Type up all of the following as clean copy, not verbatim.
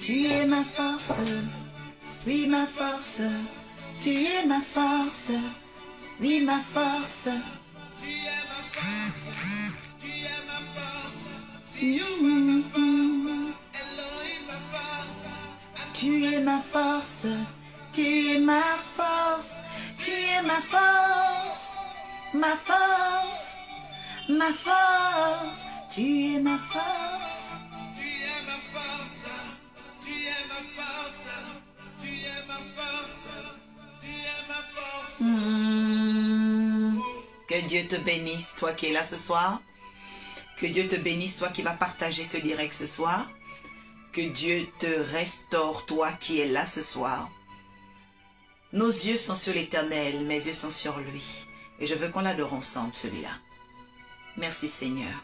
Tu es ma force, oui ma force. Tu es ma force, oui ma force. Tu es ma force, tu es ma force. Tu es ma force, tu es ma force, tu es ma force, ma force, ma force, tu es ma force, tu es ma force, tu es ma force, tu es ma force, tu es ma force. Que Dieu te bénisse, toi qui es là ce soir. Que Dieu te bénisse, toi qui vas partager ce direct ce soir. Que Dieu te restaure, toi qui es là ce soir. Nos yeux sont sur l'Éternel, mes yeux sont sur lui. Et je veux qu'on l'adore ensemble, celui-là. Merci Seigneur.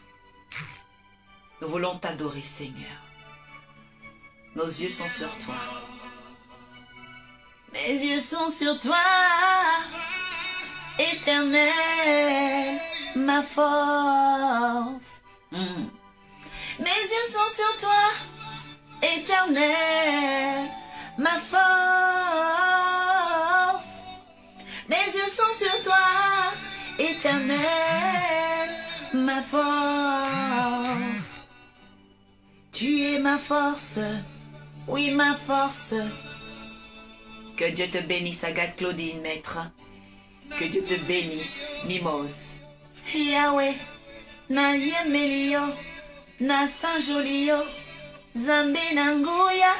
Nous voulons t'adorer, Seigneur. Nos yeux sont sur toi. Mes yeux sont sur toi, Éternel, ma force. Mes yeux sont sur toi, Éternel, ma force. Mes yeux sont sur toi, Éternel, ma force. Tu es ma force, oui ma force. Que Dieu te bénisse, Agathe Claudine, maître. Que Dieu te bénisse, Mimose. Yahweh, na yemelio, na sanjolio, zambe nanguya.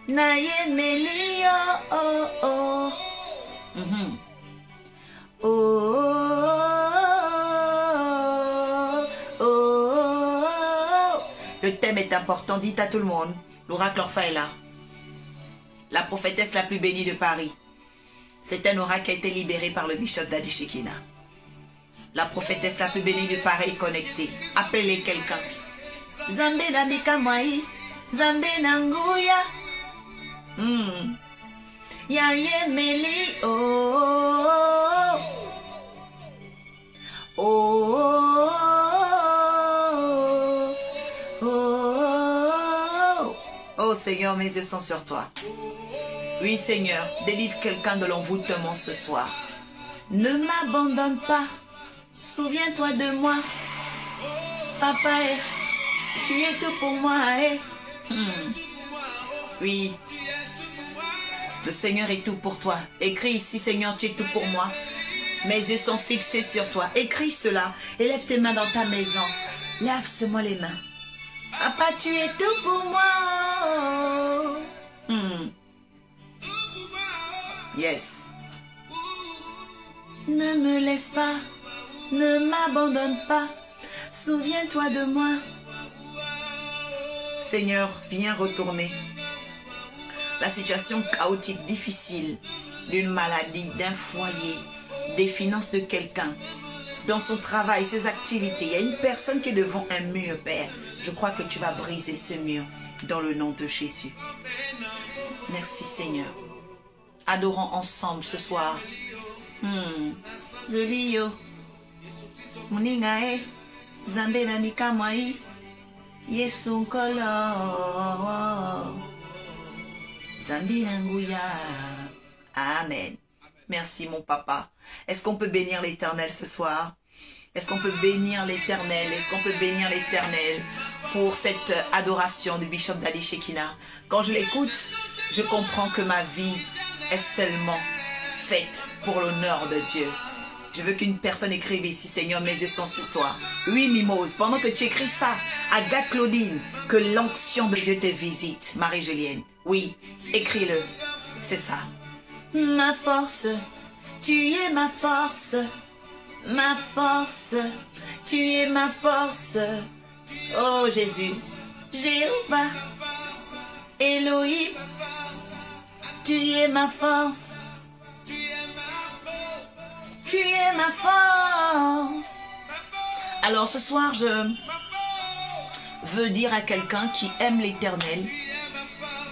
Na yemelio, oh oh. Oh, oh, oh. Le thème est important, dites à tout le monde. L'oracle Orpha est là. La prophétesse la plus bénie de Paris. C'est un oracle qui a été libéré par le bishop Daddy Shekina. La prophétesse la plus bénie de Paris est connectée. Appelez quelqu'un. Zambe nabika mwai, Zambe nanguya. Ya yemeli, oh. Oh, oh, oh, oh Seigneur, mes yeux sont sur toi. Oui Seigneur, délivre quelqu'un de l'envoûtement ce soir. Ne m'abandonne pas, souviens-toi de moi. Papa, tu es tout pour moi. Oui, le Seigneur est tout pour toi. Écris ici, Seigneur, tu es tout pour moi. Mes yeux sont fixés sur toi. Écris cela et lève tes mains dans ta maison. Lave-moi les mains. Papa, tu es tout pour moi. Yes. Ne me laisse pas, ne m'abandonne pas. Souviens-toi de moi. Seigneur, viens retourner la situation chaotique, difficile, d'une maladie, d'un foyer, des finances de quelqu'un, dans son travail, ses activités. Il y a une personne qui est devant un mur, Père. Je crois que tu vas briser ce mur dans le nom de Jésus. Merci, Seigneur. Adorons ensemble ce soir. Zolio, Muningae, Zambe na mikamwai, Yesu nkolo, Zambe nanguya. Amen. Merci mon papa. Est-ce qu'on peut bénir l'Éternel ce soir? Est-ce qu'on peut bénir l'Éternel? Est-ce qu'on peut bénir l'Éternel pour cette adoration du bishop Daddy Shekina? Quand je l'écoute, je comprends que ma vie est seulement faite pour l'honneur de Dieu. Je veux qu'une personne écrive ici, Seigneur, mes yeux sont sur toi. Oui, Mimose, pendant que tu écris ça, Agathe Claudine, que l'onction de Dieu te visite. Marie-Julienne, oui, écris-le. C'est ça. Ma force, tu es ma force. Ma force, tu es ma force. Oh Jésus, Jéhovah, Elohim, tu es ma force. Tu es ma force. Alors ce soir, je veux dire à quelqu'un qui aime l'Éternel,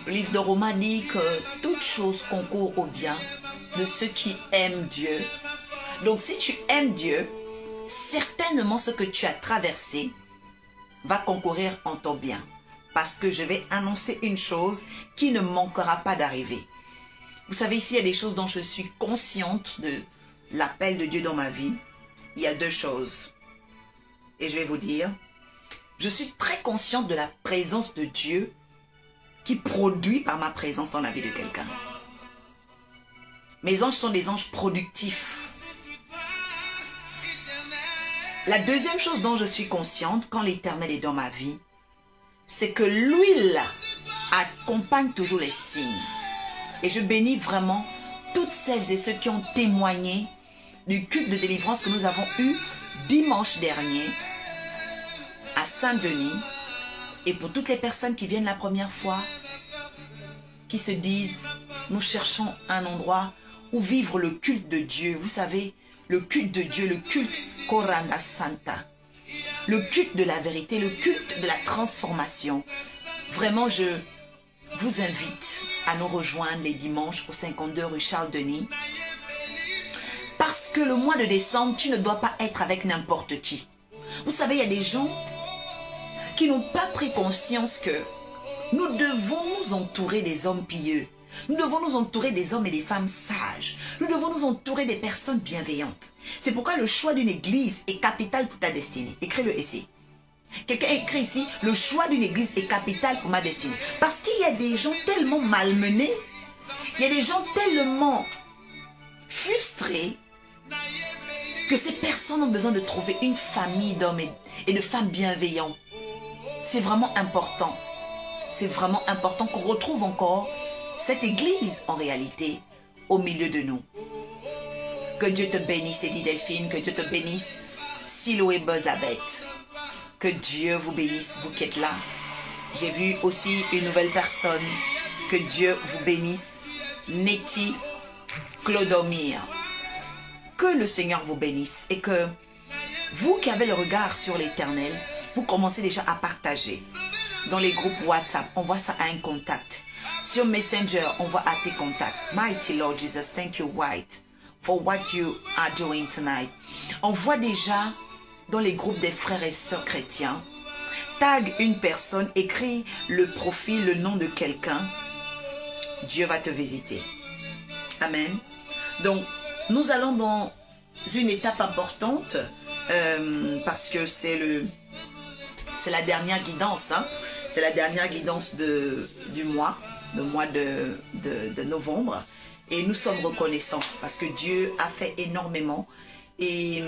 le livre de Romains dit que toute chose concourt au bien de ceux qui aiment Dieu. Donc si tu aimes Dieu, certainement ce que tu as traversé va concourir en ton bien. parce que je vais annoncer une chose qui ne manquera pas d'arriver. Vous savez, ici, il y a des choses dont je suis consciente de l'appel de Dieu dans ma vie. Il y a deux choses. Et je vais vous dire, je suis très consciente de la présence de Dieu qui produit par ma présence dans la vie de quelqu'un. Mes anges sont des anges productifs. La deuxième chose dont je suis consciente quand l'Éternel est dans ma vie, c'est que l'huile accompagne toujours les signes. Et je bénis vraiment toutes celles et ceux qui ont témoigné du culte de délivrance que nous avons eu dimanche dernier à Saint-Denis. Et pour toutes les personnes qui viennent la première fois, qui se disent, nous cherchons un endroit où vivre le culte de Dieu. Vous savez, le culte de Dieu, le culte Koranda Santa, le culte de la vérité, le culte de la transformation. Vraiment, je vous invite à nous rejoindre les dimanches au 52 rue Charles-Denis. Parce que le mois de décembre, tu ne dois pas être avec n'importe qui. Vous savez, il y a des gens qui n'ont pas pris conscience que nous devons nous entourer des hommes pieux. Nous devons nous entourer des hommes et des femmes sages. Nous devons nous entourer des personnes bienveillantes. C'est pourquoi le choix d'une église est capital pour ta destinée. Écris-le ici. Quelqu'un écrit ici, le choix d'une église est capital pour ma destinée. Parce qu'il y a des gens tellement malmenés, il y a des gens tellement frustrés, que ces personnes ont besoin de trouver une famille d'hommes et de femmes bienveillants. C'est vraiment important. C'est vraiment important qu'on retrouve encore cette église en réalité au milieu de nous. Que Dieu te bénisse, Eddie Delphine, que Dieu te bénisse, Silo et Bozabeth. Que Dieu vous bénisse, vous qui êtes là. J'ai vu aussi une nouvelle personne. Que Dieu vous bénisse, Nettie Clodomir. Que le Seigneur vous bénisse et que vous qui avez le regard sur l'Éternel, vous commencez déjà à partager. Dans les groupes WhatsApp, on voit ça à un contact. Sur Messenger, on voit à tes contacts. Mighty Lord Jesus, thank you, White, for what you are doing tonight. On voit déjà dans les groupes des frères et sœurs chrétiens. Tag une personne, écris le profil, le nom de quelqu'un. Dieu va te visiter. Amen. Donc, nous allons dans une étape importante parce que c'est la dernière guidance. Hein. C'est la dernière guidance du mois, de novembre. Et nous sommes reconnaissants parce que Dieu a fait énormément. Et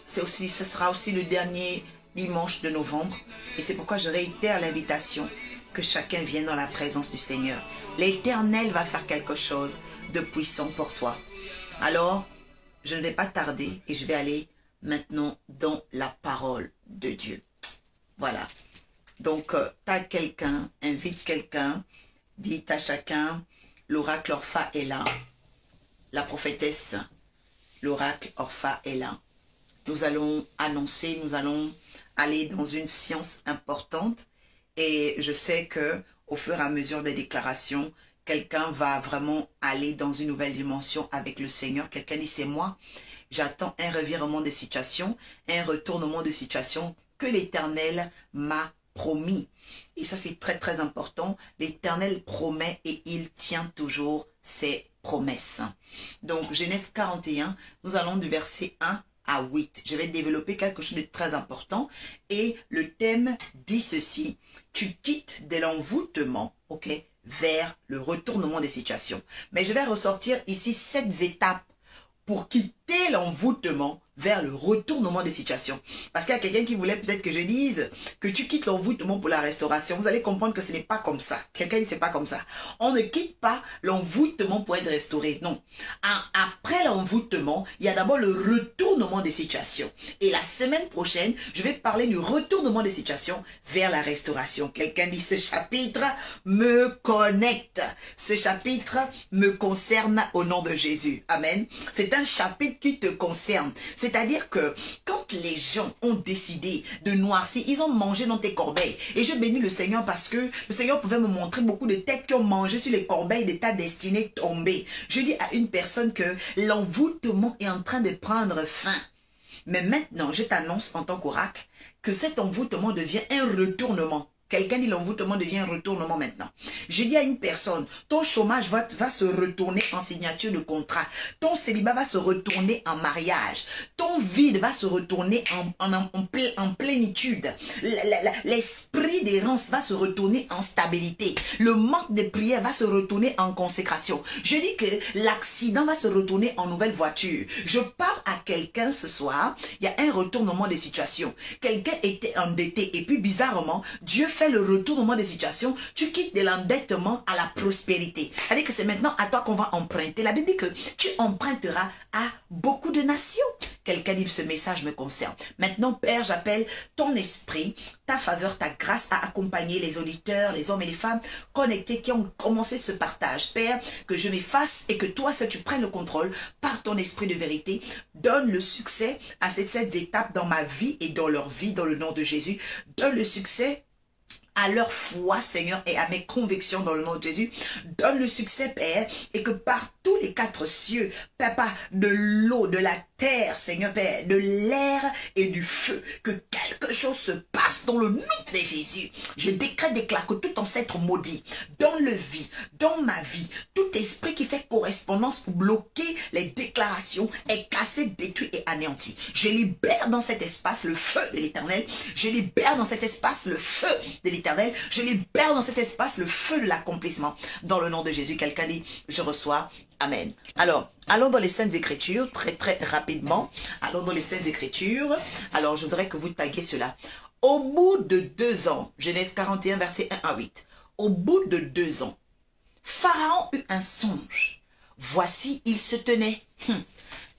ce sera aussi le dernier dimanche de novembre. Et c'est pourquoi je réitère l'invitation que chacun vienne dans la présence du Seigneur. L'Éternel va faire quelque chose de puissant pour toi. Alors, je ne vais pas tarder et je vais aller maintenant dans la parole de Dieu. Voilà. Donc, t'as quelqu'un, invite quelqu'un, dis à chacun, l'oracle Orpha est là. La prophétesse, l'oracle Orpha est là. Nous allons annoncer, nous allons aller dans une science importante et je sais que au fur et à mesure des déclarations, quelqu'un va vraiment aller dans une nouvelle dimension avec le Seigneur. Quelqu'un dit, c'est moi. J'attends un revirement de situation, un retournement de situation que l'Éternel m'a promis. Et ça, c'est très, très important. L'Éternel promet et il tient toujours ses promesses. Donc, Genèse 41, nous allons du verset 1 à 8. Je vais développer quelque chose de très important. Et le thème dit ceci. Tu quittes de l'envoûtement, ok, vers le retournement des situations. Mais je vais ressortir ici 7 étapes pour quitter l'envoûtement vers le retournement des situations. Parce qu'il y a quelqu'un qui voulait peut-être que je dise que tu quittes l'envoûtement pour la restauration. Vous allez comprendre que ce n'est pas comme ça. Quelqu'un dit c'est pas comme ça. On ne quitte pas l'envoûtement pour être restauré. Non. Après l'envoûtement, il y a d'abord le retournement des situations. Et la semaine prochaine, je vais parler du retournement des situations vers la restauration. Quelqu'un dit ce chapitre me connecte. Ce chapitre me concerne au nom de Jésus. Amen. C'est un chapitre qui te concerne. C'est-à-dire que quand les gens ont décidé de noircir, ils ont mangé dans tes corbeilles. Et je bénis le Seigneur parce que le Seigneur pouvait me montrer beaucoup de têtes qui ont mangé sur les corbeilles de ta destinée tombée. Je dis à une personne que l'envoûtement est en train de prendre fin. Mais maintenant, je t'annonce en tant qu'oracle que cet envoûtement devient un retournement. Quelqu'un dit l'envoûtement devient un retournement maintenant. Je dis à une personne, ton chômage va se retourner en signature de contrat. Ton célibat va se retourner en mariage. Ton vide va se retourner en plénitude. L'esprit d'errance va se retourner en stabilité. Le manque de prière va se retourner en consécration. Je dis que l'accident va se retourner en nouvelle voiture. Je parle à quelqu'un ce soir, il y a un retournement des situations. Quelqu'un était endetté et puis bizarrement, Dieu fait le retournement des situations. Tu quittes de l'endettement à la prospérité. C'est-à-dire que c'est maintenant à toi qu'on va emprunter. La Bible dit que tu emprunteras à beaucoup de nations. Quelqu'un dit ce message me concerne. Maintenant, Père, j'appelle ton esprit, ta faveur, ta grâce à accompagner les auditeurs, les hommes et les femmes connectés qui ont commencé ce partage. Père, que je m'efface et que toi, tu prennes le contrôle par ton esprit de vérité. Donne le succès à cette étape dans ma vie et dans leur vie, dans le nom de Jésus. Donne le succès à leur foi, Seigneur, et à mes convictions dans le nom de Jésus. Donne le succès, Père, et que par tous les quatre cieux, Papa, de l'eau, de la terre, Seigneur, Père, de l'air et du feu, que quelque chose se passe dans le nom de Jésus. Je déclare que tout ancêtre maudit, dans le vie, dans ma vie, tout esprit qui fait correspondance pour bloquer les déclarations est cassé, détruit et anéanti. Je libère dans cet espace le feu de l'Éternel. Je libère dans cet espace le feu de l'Éternel. Je libère dans cet espace le feu de l'accomplissement. Dans le nom de Jésus, quelqu'un dit, je reçois. Amen. Alors, allons dans les Saintes Écritures, très rapidement. Allons dans les Saintes Écritures. Alors, je voudrais que vous taguiez cela. Au bout de 2 ans, Genèse 41, verset 1 à 8. Au bout de 2 ans, Pharaon eut un songe. Voici, il se tenait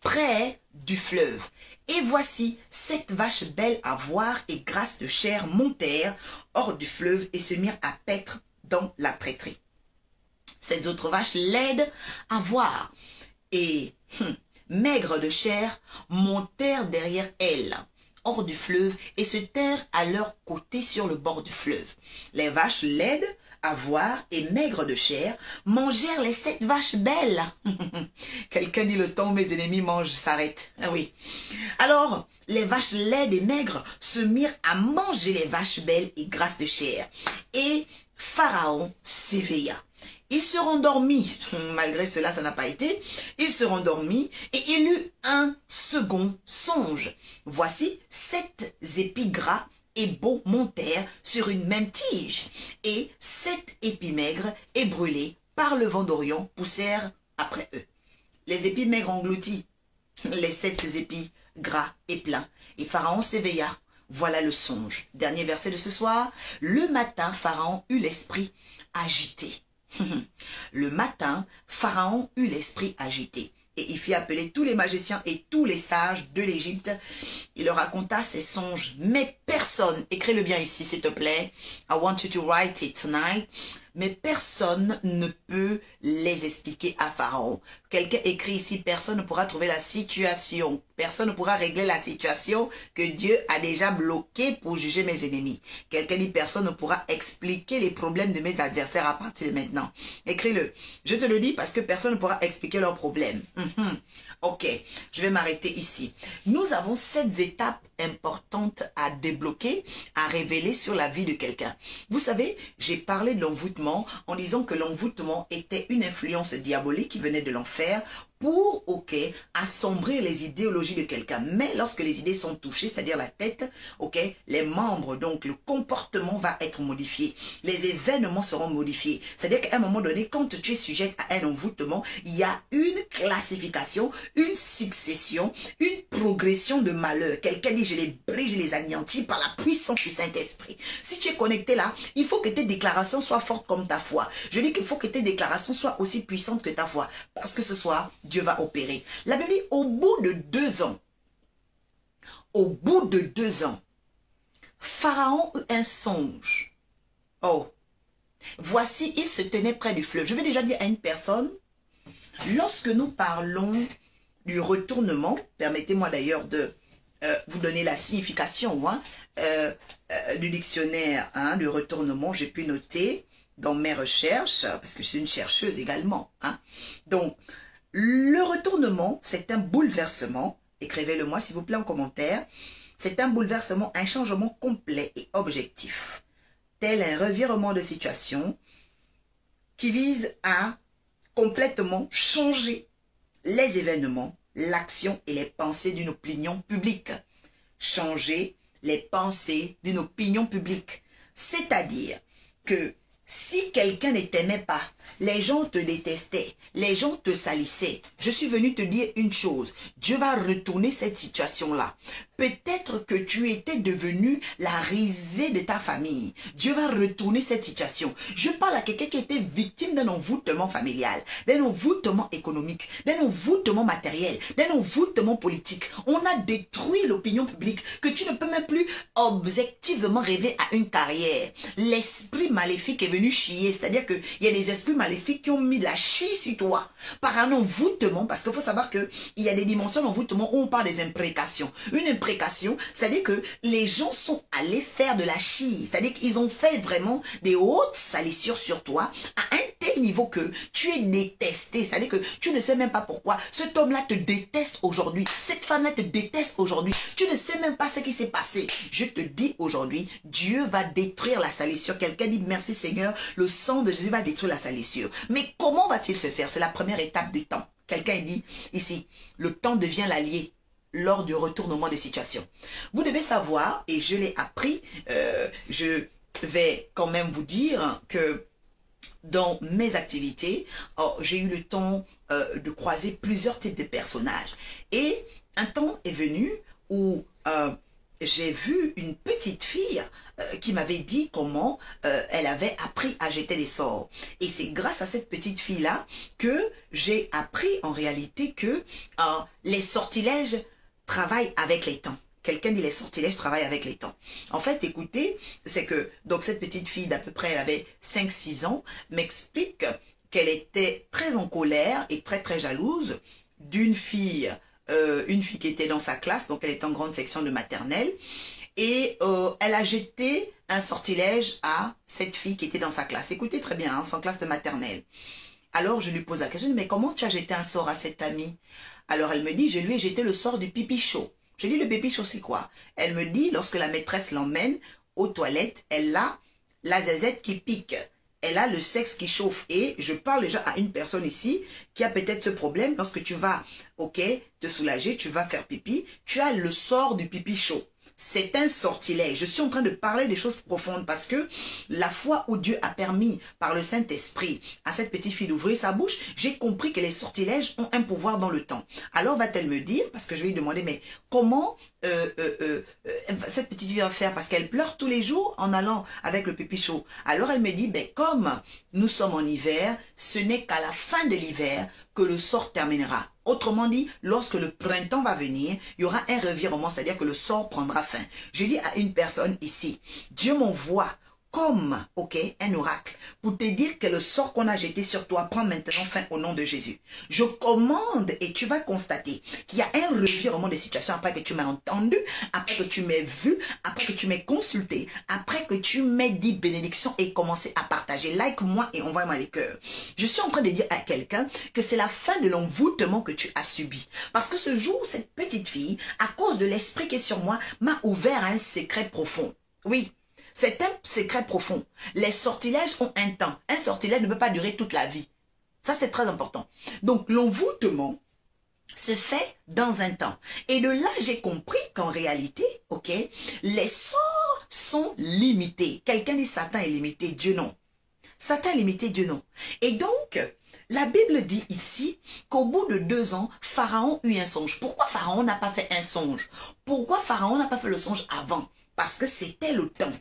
près du fleuve. Et voici, 7 vaches belles à voir et grasses de chair montèrent hors du fleuve et se mirent à paître dans la prêtrise. Ces autres vaches laides à voir et maigres de chair montèrent derrière elles hors du fleuve et se tinrent à leur côté sur le bord du fleuve. Les vaches laides à voir et maigres de chair mangèrent les 7 vaches belles. Quelqu'un dit le temps où mes ennemis mangent s'arrête. Ah oui. Alors, les vaches laides et maigres se mirent à manger les vaches belles et grasses de chair. Et Pharaon s'éveilla. Il se rendormit, malgré cela ça n'a pas été, il se rendormit et il eut un second songe. Voici 7 épis gras et beaux montèrent sur une même tige, et 7 épis maigres et brûlés par le vent d'Orient poussèrent après eux. Les épis maigres engloutis, les 7 épis gras et pleins, et Pharaon s'éveilla. Voilà le songe. Dernier verset de ce soir. Le matin, Pharaon eut l'esprit agité. Le matin, Pharaon eut l'esprit agité. Et il fit appeler tous les magiciens et tous les sages de l'Égypte. Il leur raconta ses songes. Mais personne, écris-le bien ici s'il te plaît. I want you to write it tonight. Mais personne ne peut les expliquer à Pharaon. Quelqu'un écrit ici, personne ne pourra trouver la situation. Personne ne pourra régler la situation que Dieu a déjà bloquée pour juger mes ennemis. Quelqu'un dit, personne ne pourra expliquer les problèmes de mes adversaires à partir de maintenant. Écris-le. Je te le dis parce que personne ne pourra expliquer leurs problèmes. Ok, je vais m'arrêter ici. Nous avons 7 étapes importantes à débloquer, à révéler sur la vie de quelqu'un. Vous savez, j'ai parlé de l'envoûtement en disant que l'envoûtement était une influence diabolique qui venait de l'enfer pour, assombrir les idéologies de quelqu'un. Mais lorsque les idées sont touchées, c'est-à-dire la tête, les membres, donc le comportement va être modifié. Les événements seront modifiés. C'est-à-dire qu'à un moment donné, quand tu es sujet à un envoûtement, il y a une classification, une succession, une progression de malheur. Quelqu'un dit, je les brise, je les anéantis par la puissance du Saint-Esprit. Si tu es connecté là, il faut que tes déclarations soient fortes comme ta foi. Je dis qu'il faut que tes déclarations soient aussi puissantes que ta foi. Parce que ce soir, Dieu va opérer. La Bible dit, au bout de 2 ans, Pharaon eut un songe. Oh, voici, il se tenait près du fleuve. Je vais déjà dire à une personne, lorsque nous parlons du retournement, permettez-moi d'ailleurs de vous donner la signification du dictionnaire du retournement, j'ai pu noter dans mes recherches, parce que je suis une chercheuse également. Donc, le retournement, c'est un bouleversement, écrivez-le moi s'il vous plaît en commentaire, c'est un bouleversement, un changement complet et objectif. tel un revirement de situation qui vise à complètement changer les événements, l'action et les pensées d'une opinion publique. Changer les pensées d'une opinion publique. C'est-à-dire que si quelqu'un ne t'aimait pas, les gens te détestaient, les gens te salissaient, je suis venu te dire une chose, Dieu va retourner cette situation-là. Peut-être que tu étais devenu la risée de ta famille. Dieu va retourner cette situation. Je parle à quelqu'un qui était victime d'un envoûtement familial, d'un envoûtement économique, d'un envoûtement matériel, d'un envoûtement politique. On a détruit l'opinion publique, que tu ne peux même plus objectivement rêver à une carrière. L'esprit maléfique est venu chier, c'est-à-dire qu'il y a des esprits maléfiques qui ont mis la chie sur toi par un envoûtement, parce qu'il faut savoir qu'il y a des dimensions d'envoûtement où on parle des imprécations. Une imprécation, c'est-à-dire que les gens sont allés faire de la chie, c'est-à-dire qu'ils ont fait vraiment des hautes salissures sur toi à un tel niveau que tu es détesté, c'est-à-dire que tu ne sais même pas pourquoi. Cet homme-là te déteste aujourd'hui, cette femme-là te déteste aujourd'hui, tu ne sais même pas ce qui s'est passé. Je te dis aujourd'hui, Dieu va détruire la salissure. Quelqu'un dit merci Seigneur, le sang de Jésus va détruire la salissure. Mais comment va-t-il se faire? C'est la première étape du temps. Quelqu'un dit ici, le temps devient l'allié lors du retournement des situations. Vous devez savoir, et je l'ai appris, je vais quand même vous dire que dans mes activités, j'ai eu le temps de croiser plusieurs types de personnages. Et un temps est venu où j'ai vu une petite fille qui m'avait dit comment elle avait appris à jeter des sorts. Et c'est grâce à cette petite fille-là que j'ai appris en réalité que les sortilèges travaillent avec les temps. Quelqu'un dit les sortilèges travaillent avec les temps. En fait, écoutez, c'est que donc cette petite fille d'à peu près, elle avait 5-6 ans, m'explique qu'elle était très en colère et très jalouse d'une fille, une fille qui était dans sa classe, donc elle était en grande section de maternelle, et elle a jeté un sortilège à cette fille qui était dans sa classe. Écoutez très bien, hein, son classe de maternelle. Alors je lui pose la question, mais comment tu as jeté un sort à cette amie? Alors elle me dit, je lui ai jeté le sort du pipi chaud. Je dis, le pipi chaud c'est quoi? Elle me dit, lorsque la maîtresse l'emmène aux toilettes, elle a la zézette qui pique. Elle a le sexe qui chauffe. Et je parle déjà à une personne ici qui a peut-être ce problème. Lorsque tu vas, ok, te soulager, tu vas faire pipi, tu as le sort du pipi chaud. C'est un sortilège. Je suis en train de parler des choses profondes parce que la fois où Dieu a permis par le Saint-Esprit à cette petite fille d'ouvrir sa bouche, j'ai compris que les sortilèges ont un pouvoir dans le temps. Alors va-t-elle me dire, parce que je vais lui demander, mais comment cette petite fille va faire? Parce qu'elle pleure tous les jours en allant avec le pipi chaud. Alors elle me dit, ben, comme nous sommes en hiver, ce n'est qu'à la fin de l'hiver que le sort terminera. Autrement dit, lorsque le printemps va venir, il y aura un revirement, c'est-à-dire que le sort prendra fin. Je dis à une personne ici, Dieu m'envoie comme, ok, un oracle, pour te dire que le sort qu'on a jeté sur toi prend maintenant fin au nom de Jésus. Je commande et tu vas constater qu'il y a un revirement de situation après que tu m'aies entendu, après que tu m'aies vu, après que tu m'aies consulté, après que tu m'aies dit bénédiction et commencé à partager. Like-moi et envoie-moi les cœurs. Je suis en train de dire à quelqu'un que c'est la fin de l'envoûtement que tu as subi. Parce que ce jour, cette petite fille, à cause de l'esprit qui est sur moi, m'a ouvert un secret profond. Oui. C'est un secret profond. Les sortilèges ont un temps. Un sortilège ne peut pas durer toute la vie. Ça, c'est très important. Donc, l'envoûtement se fait dans un temps. Et de là, j'ai compris qu'en réalité, ok, les sorts sont limités. Quelqu'un dit Satan est limité, Dieu non. Satan est limité, Dieu non. Et donc, la Bible dit ici qu'au bout de 2 ans, Pharaon eut un songe. Pourquoi Pharaon n'a pas fait un songe? Pourquoi Pharaon n'a pas fait le songe avant? Parce que c'était le temps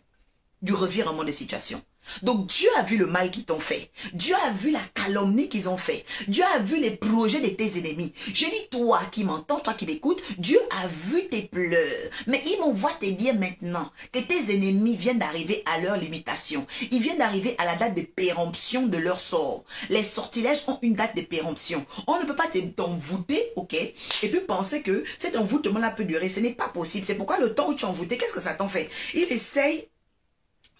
du revirement de situation. Donc Dieu a vu le mal qu'ils t'ont fait. Dieu a vu la calomnie qu'ils ont fait. Dieu a vu les projets de tes ennemis. Je dis toi qui m'entends, toi qui m'écoutes, Dieu a vu tes pleurs. Mais il m'envoie te dire maintenant que tes ennemis viennent d'arriver à leur limitation. Ils viennent d'arriver à la date de péremption de leur sort. Les sortilèges ont une date de péremption. On ne peut pas t'envoûter, ok, et puis penser que cet envoûtement-là peut durer. Ce n'est pas possible. C'est pourquoi le temps où tu es envoûté, qu'est-ce que ça t'en fait? Il essaye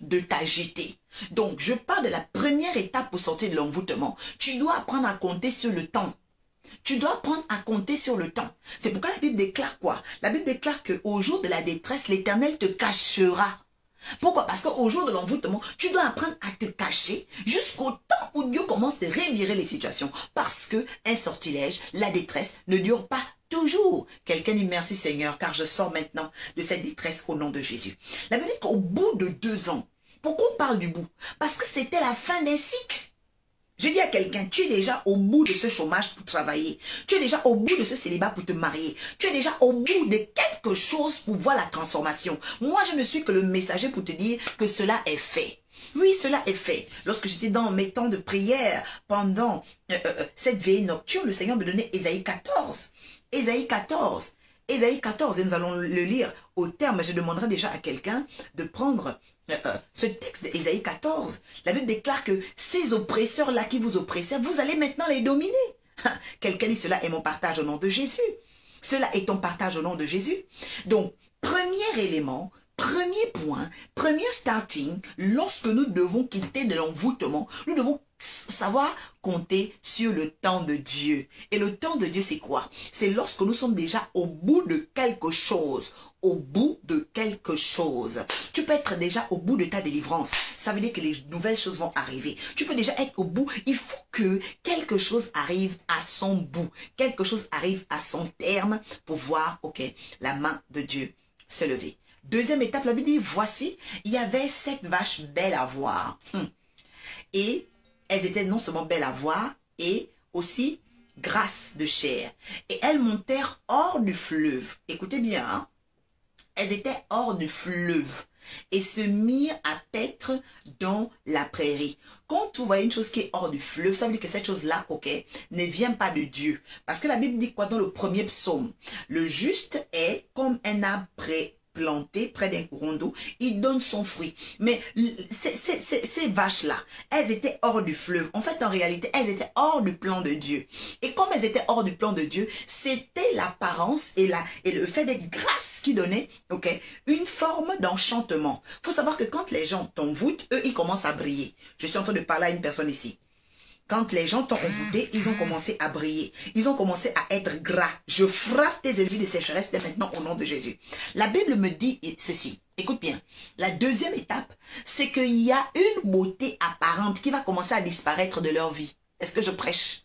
de t'agiter. Donc, je parle de la première étape pour sortir de l'envoûtement. Tu dois apprendre à compter sur le temps. Tu dois apprendre à compter sur le temps. C'est pourquoi la Bible déclare quoi? La Bible déclare qu'au jour de la détresse, l'Éternel te cachera. Pourquoi? Parce qu'au jour de l'envoûtement, tu dois apprendre à te cacher jusqu'au temps où Dieu commence de revirer les situations. Parce que un sortilège, la détresse ne dure pas toujours. Quelqu'un dit merci Seigneur, car je sors maintenant de cette détresse au nom de Jésus. La Bible dit qu'au bout de 2 ans, pourquoi on parle du bout? Parce que c'était la fin d'un cycle. Je dis à quelqu'un, tu es déjà au bout de ce chômage pour travailler. Tu es déjà au bout de ce célibat pour te marier. Tu es déjà au bout de quelque chose pour voir la transformation. Moi, je ne suis que le messager pour te dire que cela est fait. Oui, cela est fait. Lorsque j'étais dans mes temps de prière, pendant cette veille nocturne, le Seigneur me donnait Ésaïe 14. Ésaïe 14. Ésaïe 14, et nous allons le lire au terme. Je demanderai déjà à quelqu'un de prendre ce texte d'Ésaïe 14. La Bible déclare que ces oppresseurs-là qui vous oppressaient, vous allez maintenant les dominer. Quelqu'un dit, cela est mon partage au nom de Jésus. Cela est ton partage au nom de Jésus. Donc, premier élément, premier point, premier starting, lorsque nous devons quitter de l'envoûtement, nous devons savoir compter sur le temps de Dieu. Et le temps de Dieu, c'est quoi? C'est lorsque nous sommes déjà au bout de quelque chose. Au bout de quelque chose. Tu peux être déjà au bout de ta délivrance. Ça veut dire que les nouvelles choses vont arriver. Tu peux déjà être au bout. Il faut que quelque chose arrive à son bout. Quelque chose arrive à son terme pour voir, ok, la main de Dieu se lever. Deuxième étape, la Bible dit, voici, il y avait 7 vaches belles à voir. Et elles étaient non seulement belles à voir, et aussi grasses de chair. Et elles montèrent hors du fleuve. Écoutez bien, hein? Elles étaient hors du fleuve et se mirent à paître dans la prairie. Quand vous voyez une chose qui est hors du fleuve, ça veut dire que cette chose-là, ok, ne vient pas de Dieu. Parce que la Bible dit quoi dans le premier psaume? Le juste est comme un arbre planté près d'un courant d'eau, il donne son fruit. Mais ces vaches-là, elles étaient hors du fleuve. En fait, en réalité, elles étaient hors du plan de Dieu. Et comme elles étaient hors du plan de Dieu, c'était l'apparence et le fait d'être grasses qui donnait, ok, une forme d'enchantement. Il faut savoir que quand les gens t'envoûtent, eux, ils commencent à briller. Je suis en train de parler à une personne ici. Quand les gens t'ont envoûté, ils ont commencé à briller. Ils ont commencé à être gras. Je frappe tes ennemis de sécheresse dès maintenant au nom de Jésus. La Bible me dit ceci. Écoute bien. La deuxième étape, c'est qu'il y a une beauté apparente qui va commencer à disparaître de leur vie. Est-ce que je prêche?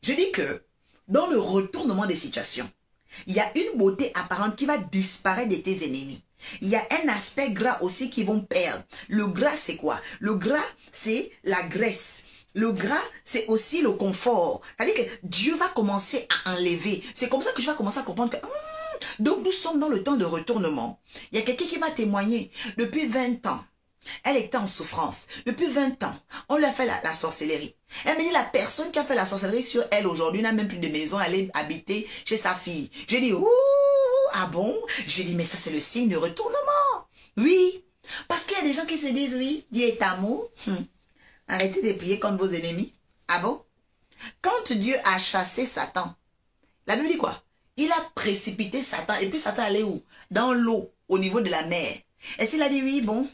Je dis que dans le retournement des situations, il y a une beauté apparente qui va disparaître de tes ennemis. Il y a un aspect gras aussi qui vont perdre. Le gras, c'est quoi? Le gras, c'est la graisse. Le gras, c'est aussi le confort. C'est-à-dire que Dieu va commencer à enlever. C'est comme ça que je vais commencer à comprendre que... donc nous sommes dans le temps de retournement. Il y a quelqu'un qui m'a témoigné. Depuis 20 ans, elle était en souffrance. Depuis 20 ans, on lui a fait la sorcellerie. Elle me dit, la personne qui a fait la sorcellerie sur elle aujourd'hui n'a même plus de maison. Elle est habitée chez sa fille. J'ai dit, ouh, ah bon? J'ai dit, mais ça c'est le signe de retournement. Oui, parce qu'il y a des gens qui se disent, oui, Dieu est amour. Arrêtez de prier contre vos ennemis. Ah bon? Quand Dieu a chassé Satan, la Bible dit quoi? Il a précipité Satan. Et puis Satan allait où? Dans l'eau, au niveau de la mer. Et s'il a dit oui, bon,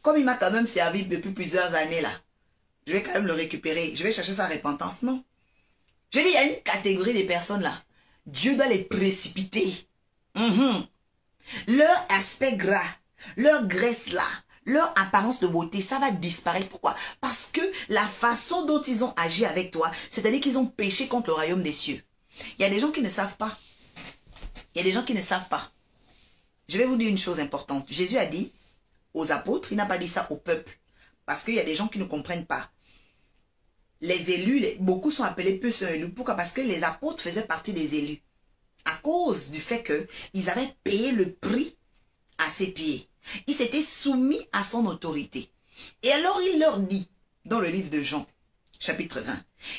comme il m'a quand même servi depuis plusieurs années là, je vais quand même le récupérer. Je vais chercher sa repentance. Non. Je dis, il y a une catégorie de personnes là. Dieu doit les précipiter. Leur aspect gras, leur graisse là, leur apparence de beauté, ça va disparaître. Pourquoi? Parce que la façon dont ils ont agi avec toi, c'est-à-dire qu'ils ont péché contre le royaume des cieux. Il y a des gens qui ne savent pas. Il y a des gens qui ne savent pas. Je vais vous dire une chose importante. Jésus a dit aux apôtres, il n'a pas dit ça au peuple. Parce qu'il y a des gens qui ne comprennent pas. Les élus, beaucoup sont appelés, peu sont élus. Pourquoi? Parce que les apôtres faisaient partie des élus. À cause du fait qu'ils avaient payé le prix à ses pieds. Ils s'étaient soumis à son autorité. Et alors il leur dit, dans le livre de Jean, chapitre 20,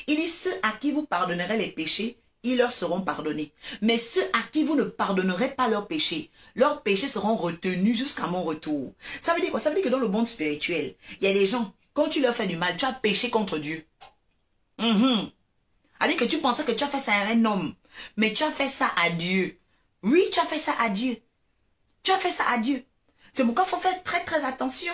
il dit, ceux à qui vous pardonnerez les péchés, ils leur seront pardonnés. Mais ceux à qui vous ne pardonnerez pas leurs péchés seront retenus jusqu'à mon retour. Ça veut dire quoi? Ça veut dire que dans le monde spirituel, il y a des gens, quand tu leur fais du mal, tu as péché contre Dieu. C'est-à-dire que tu pensais que tu as fait ça à un homme, mais tu as fait ça à Dieu. Oui, tu as fait ça à Dieu. Tu as fait ça à Dieu. C'est pourquoi il faut faire très très attention.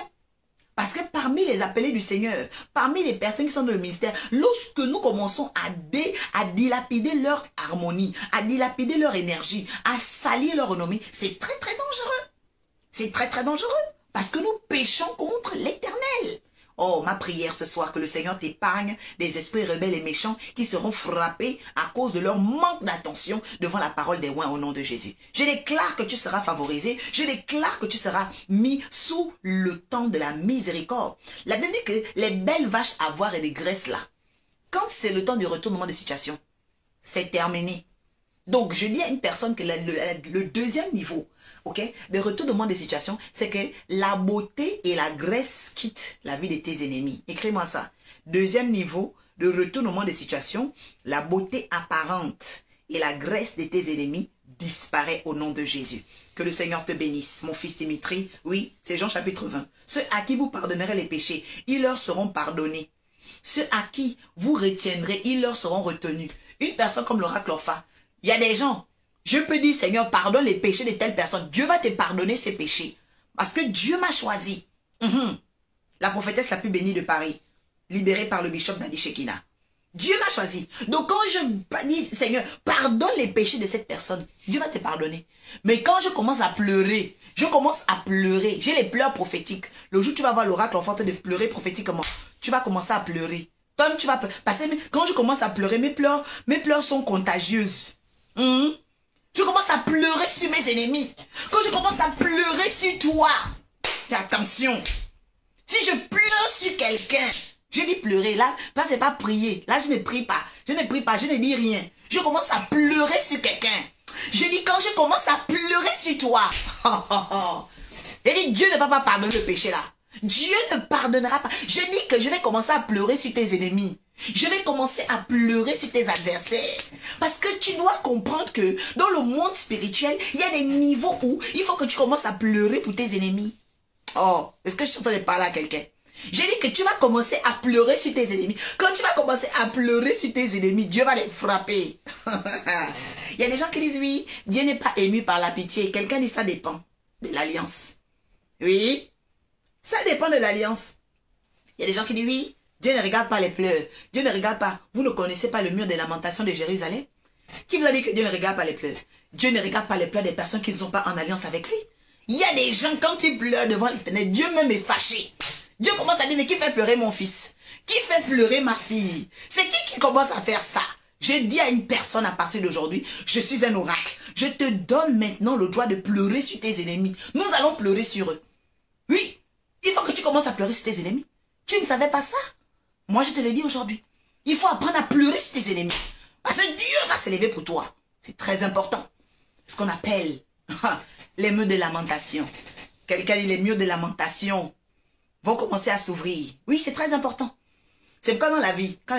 Parce que parmi les appelés du Seigneur, parmi les personnes qui sont dans le ministère, lorsque nous commençons à dilapider leur harmonie, à dilapider leur énergie, à salir leur renommée, c'est très très dangereux. C'est très très dangereux. Parce que nous péchons contre l'Éternel. Oh, ma prière ce soir, que le Seigneur t'épargne des esprits rebelles et méchants qui seront frappés à cause de leur manque d'attention devant la parole des oints au nom de Jésus. Je déclare que tu seras favorisé. Je déclare que tu seras mis sous le temps de la miséricorde. La Bible dit que les belles vaches à voir et des graisses là, quand c'est le temps du retournement des situations, c'est terminé. Donc, je dis à une personne que le deuxième niveau, ok, de retournement des situations, c'est que la beauté et la graisse quittent la vie de tes ennemis. Écris-moi ça. Deuxième niveau de retournement des situations, la beauté apparente et la graisse de tes ennemis disparaît au nom de Jésus. Que le Seigneur te bénisse, mon fils Dimitri. Oui, c'est Jean chapitre 20. Ceux à qui vous pardonnerez les péchés, ils leur seront pardonnés. Ceux à qui vous retiendrez, ils leur seront retenus. Une personne comme l'oracle Orpha, il y a des gens, je peux dire, Seigneur, pardonne les péchés de telle personne. Dieu va te pardonner ses péchés. Parce que Dieu m'a choisi. La prophétesse la plus bénie de Paris, libérée par le bishop Dadi Shekina. Dieu m'a choisi. Donc quand je dis, Seigneur, pardonne les péchés de cette personne, Dieu va te pardonner. Mais quand je commence à pleurer, j'ai les pleurs prophétiques. Le jour où tu vas voir l'oracle en train de pleurer prophétiquement, tu vas commencer à pleurer. Toi, tu vas pleurer. Parce que quand je commence à pleurer, mes pleurs sont contagieuses. Je commence à pleurer sur mes ennemis. Quand je commence à pleurer sur toi, fais attention. Si je pleure sur quelqu'un, je dis pleurer. Là, c'est pas prier. Là, je ne prie pas. Je ne dis rien. Je commence à pleurer sur quelqu'un. Je dis quand je commence à pleurer sur toi. Je dis Dieu ne va pas pardonner le péché là. Dieu ne pardonnera pas. Je dis que je vais commencer à pleurer sur tes ennemis. Je vais commencer à pleurer sur tes adversaires. Parce que tu dois comprendre que dans le monde spirituel, il y a des niveaux où il faut que tu commences à pleurer pour tes ennemis. Oh, est-ce que je suis en train de parler à quelqu'un? J'ai dit que tu vas commencer à pleurer sur tes ennemis. Quand tu vas commencer à pleurer sur tes ennemis, Dieu va les frapper. Il y a des gens qui disent oui, Dieu n'est pas ému par la pitié. Quelqu'un dit ça dépend de l'alliance. Oui, ça dépend de l'alliance. Il y a des gens qui disent oui, Dieu ne regarde pas les pleurs. Dieu ne regarde pas. Vous ne connaissez pas le mur des lamentations de Jérusalem? Qui vous a dit que Dieu ne regarde pas les pleurs? Dieu ne regarde pas les pleurs des personnes qui ne sont pas en alliance avec lui. Il y a des gens, quand ils pleurent devant l'Éternel, Dieu même est fâché. Dieu commence à dire, mais qui fait pleurer mon fils? Qui fait pleurer ma fille? C'est qui commence à faire ça? Je dis à une personne à partir d'aujourd'hui, je suis un oracle. Je te donne maintenant le droit de pleurer sur tes ennemis. Nous allons pleurer sur eux. Oui, il faut que tu commences à pleurer sur tes ennemis. Tu ne savais pas ça? Moi, je te le dis aujourd'hui. Il faut apprendre à pleurer sur tes ennemis. Parce que Dieu va s'élever pour toi. C'est très important. Ce qu'on appelle les murs de lamentation. Quelqu'un dit les murs de lamentation vont commencer à s'ouvrir. Oui, c'est très important. C'est pourquoi dans la vie, quand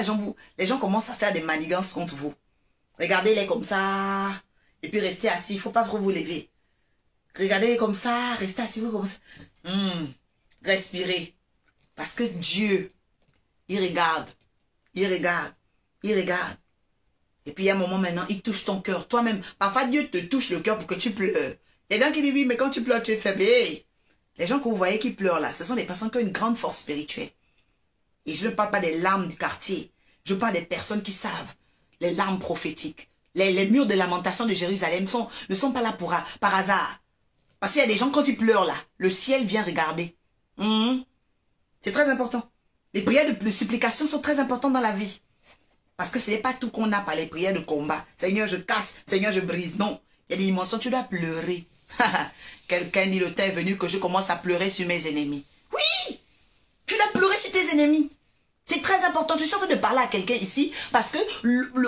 les gens commencent à faire des manigances contre vous, regardez-les comme ça, et puis restez assis, il ne faut pas trop vous lever. Regardez-les comme ça, restez assis, vous comme ça. Respirez. Parce que Dieu, il regarde. Et puis il y a un moment maintenant, il touche ton cœur. Toi-même, parfois Dieu te touche le cœur pour que tu pleures. Il y a des gens qui disent oui, mais quand tu pleures, tu es faible. Hey, les gens que vous voyez qui pleurent là, ce sont des personnes qui ont une grande force spirituelle. Et je ne parle pas des larmes du quartier. Je parle des personnes qui savent les larmes prophétiques. Les murs de lamentation de Jérusalem ne sont pas là par hasard. Parce qu'il y a des gens, quand ils pleurent là, le ciel vient regarder. C'est très important. Les prières de supplication sont très importantes dans la vie. Parce que ce n'est pas tout qu'on a par les prières de combat. Seigneur, je casse. Seigneur, je brise. Non. Il y a des dimensions, tu dois pleurer. Quelqu'un dit, le temps est venu que je commence à pleurer sur mes ennemis. Oui! Tu dois pleurer sur tes ennemis. C'est très important. Tu es en train de parler à quelqu'un ici parce que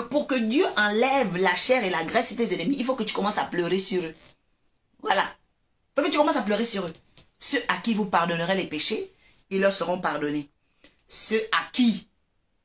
pour que Dieu enlève la chair et la graisse sur tes ennemis, il faut que tu commences à pleurer sur eux. Voilà. Il faut que tu commences à pleurer sur eux. Ceux à qui vous pardonnerez les péchés, ils leur seront pardonnés. Ceux à qui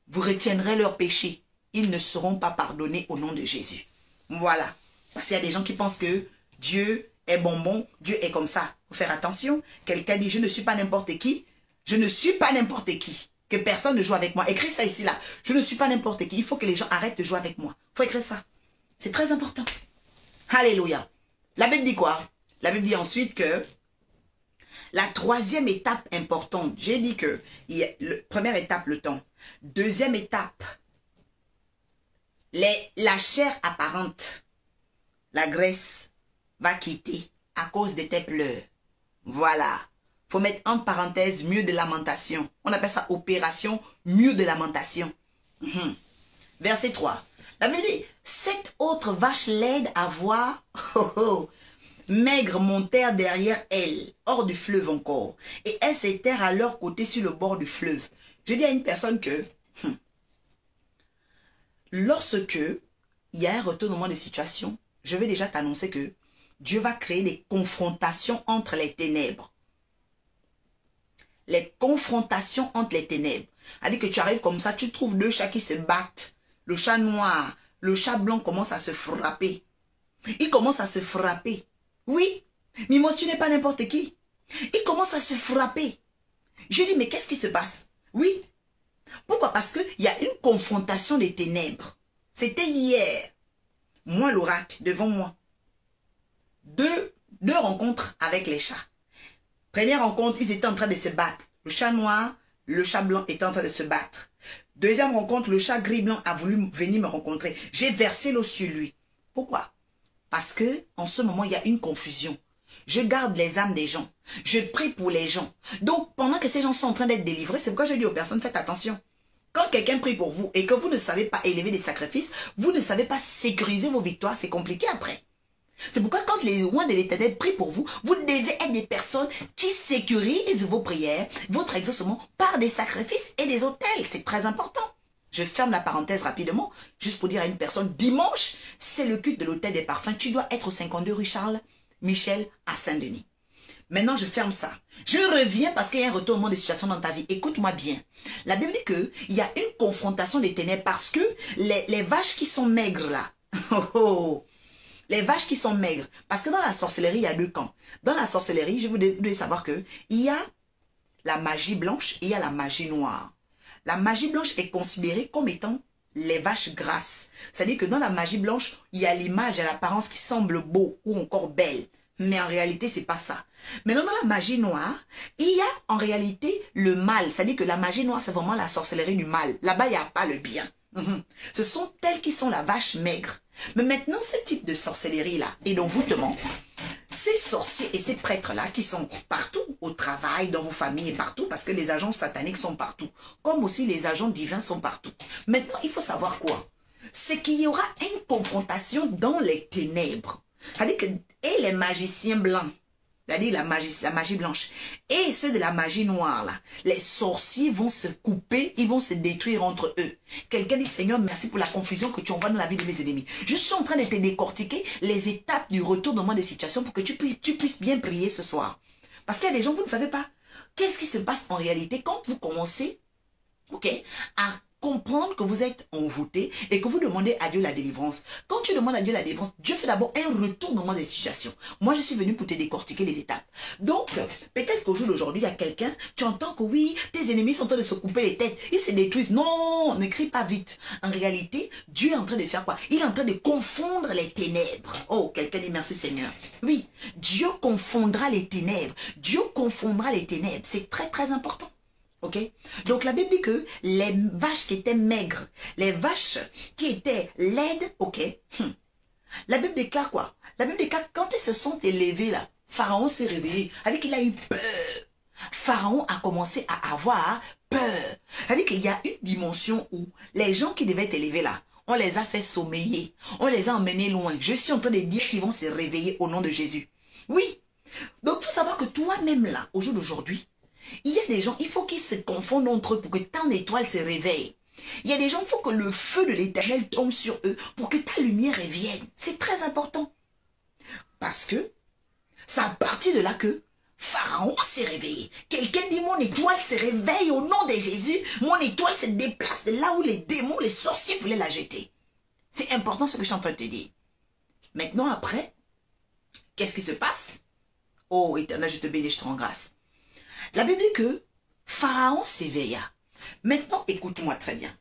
vous retiendrez leurs péchés, ils ne seront pas pardonnés au nom de Jésus. Voilà. Parce qu'il y a des gens qui pensent que Dieu est bonbon, Dieu est comme ça. Il faut faire attention. Quelqu'un dit, je ne suis pas n'importe qui. Je ne suis pas n'importe qui. Que personne ne joue avec moi. Écris ça ici, là. Je ne suis pas n'importe qui. Il faut que les gens arrêtent de jouer avec moi. Il faut écrire ça. C'est très important. Alléluia. La Bible dit quoi? La Bible dit ensuite que la troisième étape importante, j'ai dit que première étape, le temps. Deuxième étape, la chair apparente, la graisse va quitter à cause de tes pleurs. Voilà. faut mettre en parenthèse mur de lamentation. On appelle ça opération mur de lamentation. Verset 3. La Bible dit, 7 autres vaches laides à voir, maigres montèrent derrière elles, hors du fleuve encore, et elles s'étèrent à leur côté sur le bord du fleuve. Je dis à une personne que, lorsque il y a un retournement de situation, je vais déjà t'annoncer que Dieu va créer des confrontations entre les ténèbres. Les confrontations entre les ténèbres. C'est-à-dire que tu arrives comme ça, tu trouves 2 chats qui se battent. Le chat noir, le chat blanc commence à se frapper. Il commence à se frapper. Oui, Mimos, tu n'es pas n'importe qui. Il commence à se frapper. Je dis, mais qu'est-ce qui se passe? Oui. Pourquoi? Parce qu'il y a une confrontation des ténèbres. C'était hier. Moi, l'oracle, devant moi. Deux rencontres avec les chats. Première rencontre, ils étaient en train de se battre. Le chat noir, le chat blanc étaient en train de se battre. Deuxième rencontre, le chat gris-blanc a voulu venir me rencontrer. J'ai versé l'eau sur lui. Pourquoi? Parce que en ce moment, il y a une confusion. Je garde les âmes des gens. Je prie pour les gens. Donc, pendant que ces gens sont en train d'être délivrés, c'est pourquoi je dis aux personnes, faites attention. Quand quelqu'un prie pour vous et que vous ne savez pas élever des sacrifices, vous ne savez pas sécuriser vos victoires, c'est compliqué après. C'est pourquoi quand les rois de l'Éternel prient pour vous, vous devez être des personnes qui sécurisent vos prières, votre exaucement par des sacrifices et des autels. C'est très important. Je ferme la parenthèse rapidement, juste pour dire à une personne, dimanche, c'est le culte de l'hôtel des parfums. Tu dois être au 52 rue Charles Michel à Saint-Denis. Maintenant, je ferme ça. Je reviens parce qu'il y a un retournement de situation dans ta vie. Écoute-moi bien. La Bible dit qu'il y a une confrontation des ténèbres parce que les vaches qui sont maigres là, les vaches qui sont maigres, parce que dans la sorcellerie, il y a 2 camps. Dans la sorcellerie, je voudrais savoir que il y a la magie blanche et il y a la magie noire. La magie blanche est considérée comme étant les vaches grasses. C'est-à-dire que dans la magie blanche, il y a l'image et l'apparence qui semble beau ou encore belle. Mais en réalité, c'est pas ça. Maintenant, dans la magie noire, il y a en réalité le mal. C'est-à-dire que la magie noire, c'est vraiment la sorcellerie du mal. Là-bas, il n'y a pas le bien. Ce sont elles qui sont la vache maigre. Mais maintenant, ce type de sorcellerie-là et d'envoûtement, ces sorciers et ces prêtres-là qui sont partout, au travail, dans vos familles et partout, parce que les agents sataniques sont partout, comme aussi les agents divins sont partout. Maintenant, il faut savoir quoi? C'est qu'il y aura une confrontation dans les ténèbres. C'est-à-dire que et les magiciens blancs, c'est-à-dire la magie blanche, et ceux de la magie noire, là, les sorciers vont se couper, ils vont se détruire entre eux. Quelqu'un dit, Seigneur, merci pour la confusion que tu envoies dans la vie de mes ennemis. Je suis en train de te décortiquer les étapes du retournement des situations pour que tu puisses bien prier ce soir. Parce qu'il y a des gens, vous ne savez pas, qu'est-ce qui se passe en réalité quand vous commencez, à comprendre que vous êtes envoûté et que vous demandez à Dieu la délivrance. Quand tu demandes à Dieu la délivrance, Dieu fait d'abord un retournement des situations. Moi, je suis venu pour te décortiquer les étapes. Donc, peut-être qu'au jour d'aujourd'hui, il y a quelqu'un, tu entends que oui, tes ennemis sont en train de se couper les têtes, ils se détruisent. Non, ne crie pas vite. En réalité, Dieu est en train de faire quoi? Il est en train de confondre les ténèbres. Oh, quelqu'un dit merci Seigneur. Oui, Dieu confondra les ténèbres. Dieu confondra les ténèbres. C'est très, très important. Ok? Donc la Bible dit que les vaches qui étaient maigres, les vaches qui étaient laides, ok? La Bible déclare quoi? La Bible déclare quand elles se sont élevées là, Pharaon s'est réveillé, c'est-à-dire qu'il a eu peur. Pharaon a commencé à avoir peur. C'est-à-dire qu'il y a une dimension où les gens qui devaient être élevés là, on les a fait sommeiller, on les a emmenés loin. Je suis en train de dire qu'ils vont se réveiller au nom de Jésus. Oui. Donc il faut savoir que toi-même là, au jour d'aujourd'hui, il y a des gens, il faut qu'ils se confondent entre eux pour que ton étoile se réveille. Il y a des gens, il faut que le feu de l'Éternel tombe sur eux pour que ta lumière revienne. C'est très important. Parce que c'est à partir de là que Pharaon s'est réveillé. Quelqu'un dit, mon étoile se réveille au nom de Jésus. Mon étoile se déplace de là où les démons, les sorciers voulaient la jeter. C'est important ce que je suis en train de te dire. Maintenant, après, qu'est-ce qui se passe? Oh, Éternel, je te bénis, je te rends grâce. La Bible dit que Pharaon s'éveilla. Maintenant, écoute-moi très bien.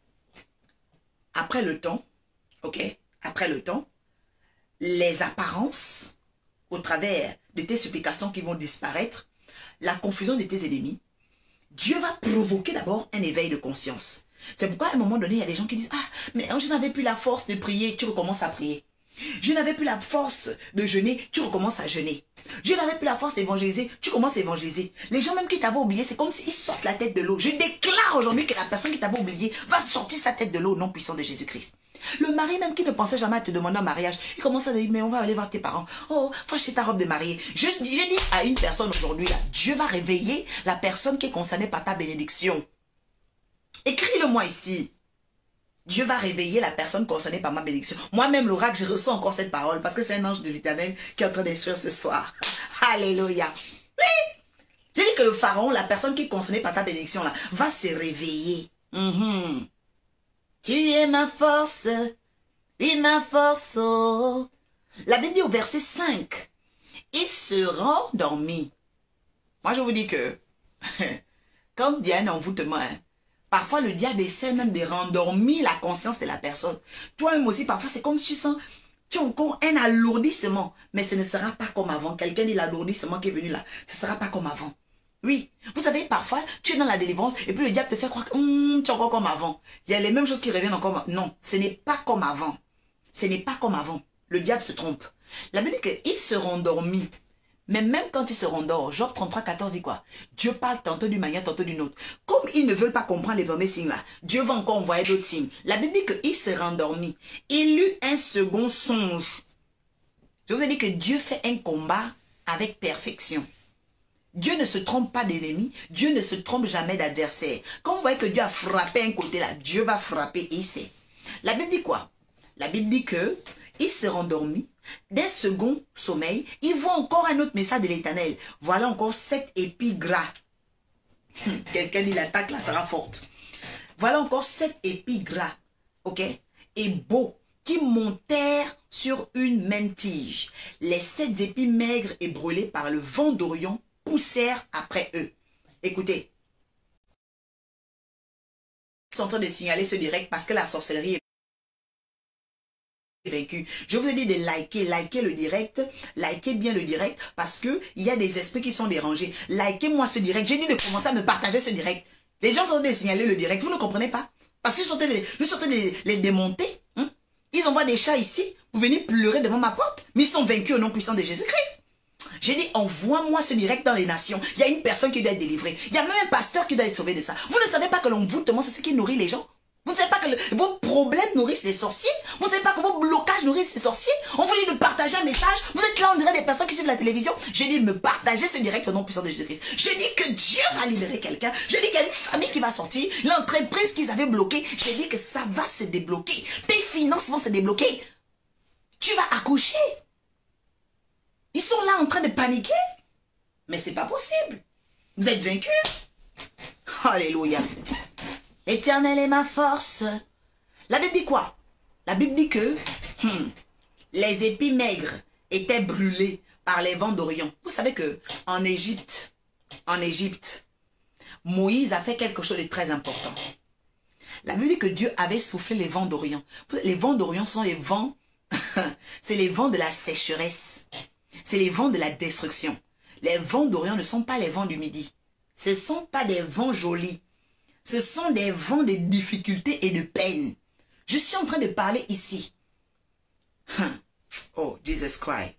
Après le temps, après le temps, les apparences, au travers de tes supplications qui vont disparaître, la confusion de tes ennemis, Dieu va provoquer d'abord un éveil de conscience. C'est pourquoi à un moment donné, il y a des gens qui disent, ah, mais je n'avais plus la force de prier, tu recommences à prier. Je n'avais plus la force de jeûner, tu recommences à jeûner. Je n'avais plus la force d'évangéliser, tu commences à évangéliser. Les gens même qui t'avaient oublié, c'est comme s'ils sortent la tête de l'eau. Je déclare aujourd'hui que la personne qui t'avait oublié va sortir sa tête de l'eau au nom puissant de Jésus-Christ. Le mari même qui ne pensait jamais à te demander un mariage, il commence à dire, mais on va aller voir tes parents. Oh, faut acheter ta robe de mariée. J'ai dit à une personne aujourd'hui, là, Dieu va réveiller la personne qui est concernée par ta bénédiction. Écris-le-moi ici. Dieu va réveiller la personne concernée par ma bénédiction. Moi-même, l'oracle, je ressens encore cette parole parce que c'est un ange de l'Éternel qui est en train d'instruire ce soir. Alléluia. Oui. J'ai dit que le pharaon, la personne qui est concernée par ta bénédiction, là, va se réveiller. Tu es ma force, oh. La Bible dit au verset 5, il se rendormit. Moi, je vous dis que quand il y a un envoûtement, parfois le diable essaie même de rendormir la conscience de la personne. Toi-même aussi, parfois, c'est comme si tu as encore un alourdissement, mais ce ne sera pas comme avant. Quelqu'un dit l'alourdissement qui est venu là, ce ne sera pas comme avant. Oui, vous savez, parfois, tu es dans la délivrance et puis le diable te fait croire que tu es encore comme avant. Il y a les mêmes choses qui reviennent encore. Non, ce n'est pas comme avant. Ce n'est pas comme avant. Le diable se trompe. La Bible dit qu'il se rendormit. Mais même quand il se rendort, Job 33, 14 dit quoi? Dieu parle tantôt d'une manière, tantôt d'une autre. Comme ils ne veulent pas comprendre les premiers signes là, Dieu va encore envoyer d'autres signes. La Bible dit qu'il se rendormit. Il eut un second songe. Je vous ai dit que Dieu fait un combat avec perfection. Dieu ne se trompe pas d'ennemi, Dieu ne se trompe jamais d'adversaire. Quand vous voyez que Dieu a frappé un côté là, Dieu va frapper et il sait. La Bible dit quoi? La Bible dit que il se rendormit. D'un second sommeil, il voit encore un autre message de l'Éternel. Voilà encore 7 épis gras. Quelqu'un dit l'attaque là sera forte. Voilà encore 7 épis gras, ok, et beaux, qui montèrent sur une même tige. Les 7 épis maigres et brûlés par le vent d'Orient poussèrent après eux. Écoutez, ils sont en train de signaler ce direct parce que la sorcellerie est vaincu. Je vous ai dit de liker le direct, likez bien le direct parce que il y a des esprits qui sont dérangés. Likez-moi ce direct. J'ai dit de commencer à me partager ce direct. Les gens sont en train de signaler le direct. Vous ne comprenez pas? Parce qu'ils sont en train de les démonter. Hein? Ils envoient des chats ici. Vous venez pleurer devant ma porte. Mais ils sont vaincus au nom puissant de Jésus-Christ. J'ai dit, envoie-moi ce direct dans les nations. Il y a une personne qui doit être délivrée. Il y a même un pasteur qui doit être sauvé de ça. Vous ne savez pas que l'envoûtement, c'est ce qui nourrit les gens? Vous ne savez pas que vos problèmes nourrissent les sorciers? Vous ne savez pas que vos blocages nourrissent les sorciers? On vous dit de partager un message. Vous êtes là, on dirait des personnes qui suivent la télévision. J'ai dit de me partager ce direct au nom puissant de Jésus-Christ. J'ai dit que Dieu va libérer quelqu'un. J'ai dit qu'il y a une famille qui va sortir. L'entreprise qu'ils avaient bloquée. J'ai dit que ça va se débloquer. Tes finances vont se débloquer. Tu vas accoucher. Ils sont là en train de paniquer. Mais c'est pas possible. Vous êtes vaincus. Alléluia. L'Éternel est ma force. La Bible dit quoi? La Bible dit que les épis maigres étaient brûlés par les vents d'Orient. Vous savez que en Égypte, Moïse a fait quelque chose de très important. La Bible dit que Dieu avait soufflé les vents d'Orient. Les vents d'Orient sont les vents, c'est les vents de la sécheresse. C'est les vents de la destruction. Les vents d'Orient ne sont pas les vents du Midi. Ce ne sont pas des vents jolis. Ce sont des vents de difficultés et de peine. Je suis en train de parler ici. Oh, Jesus Christ.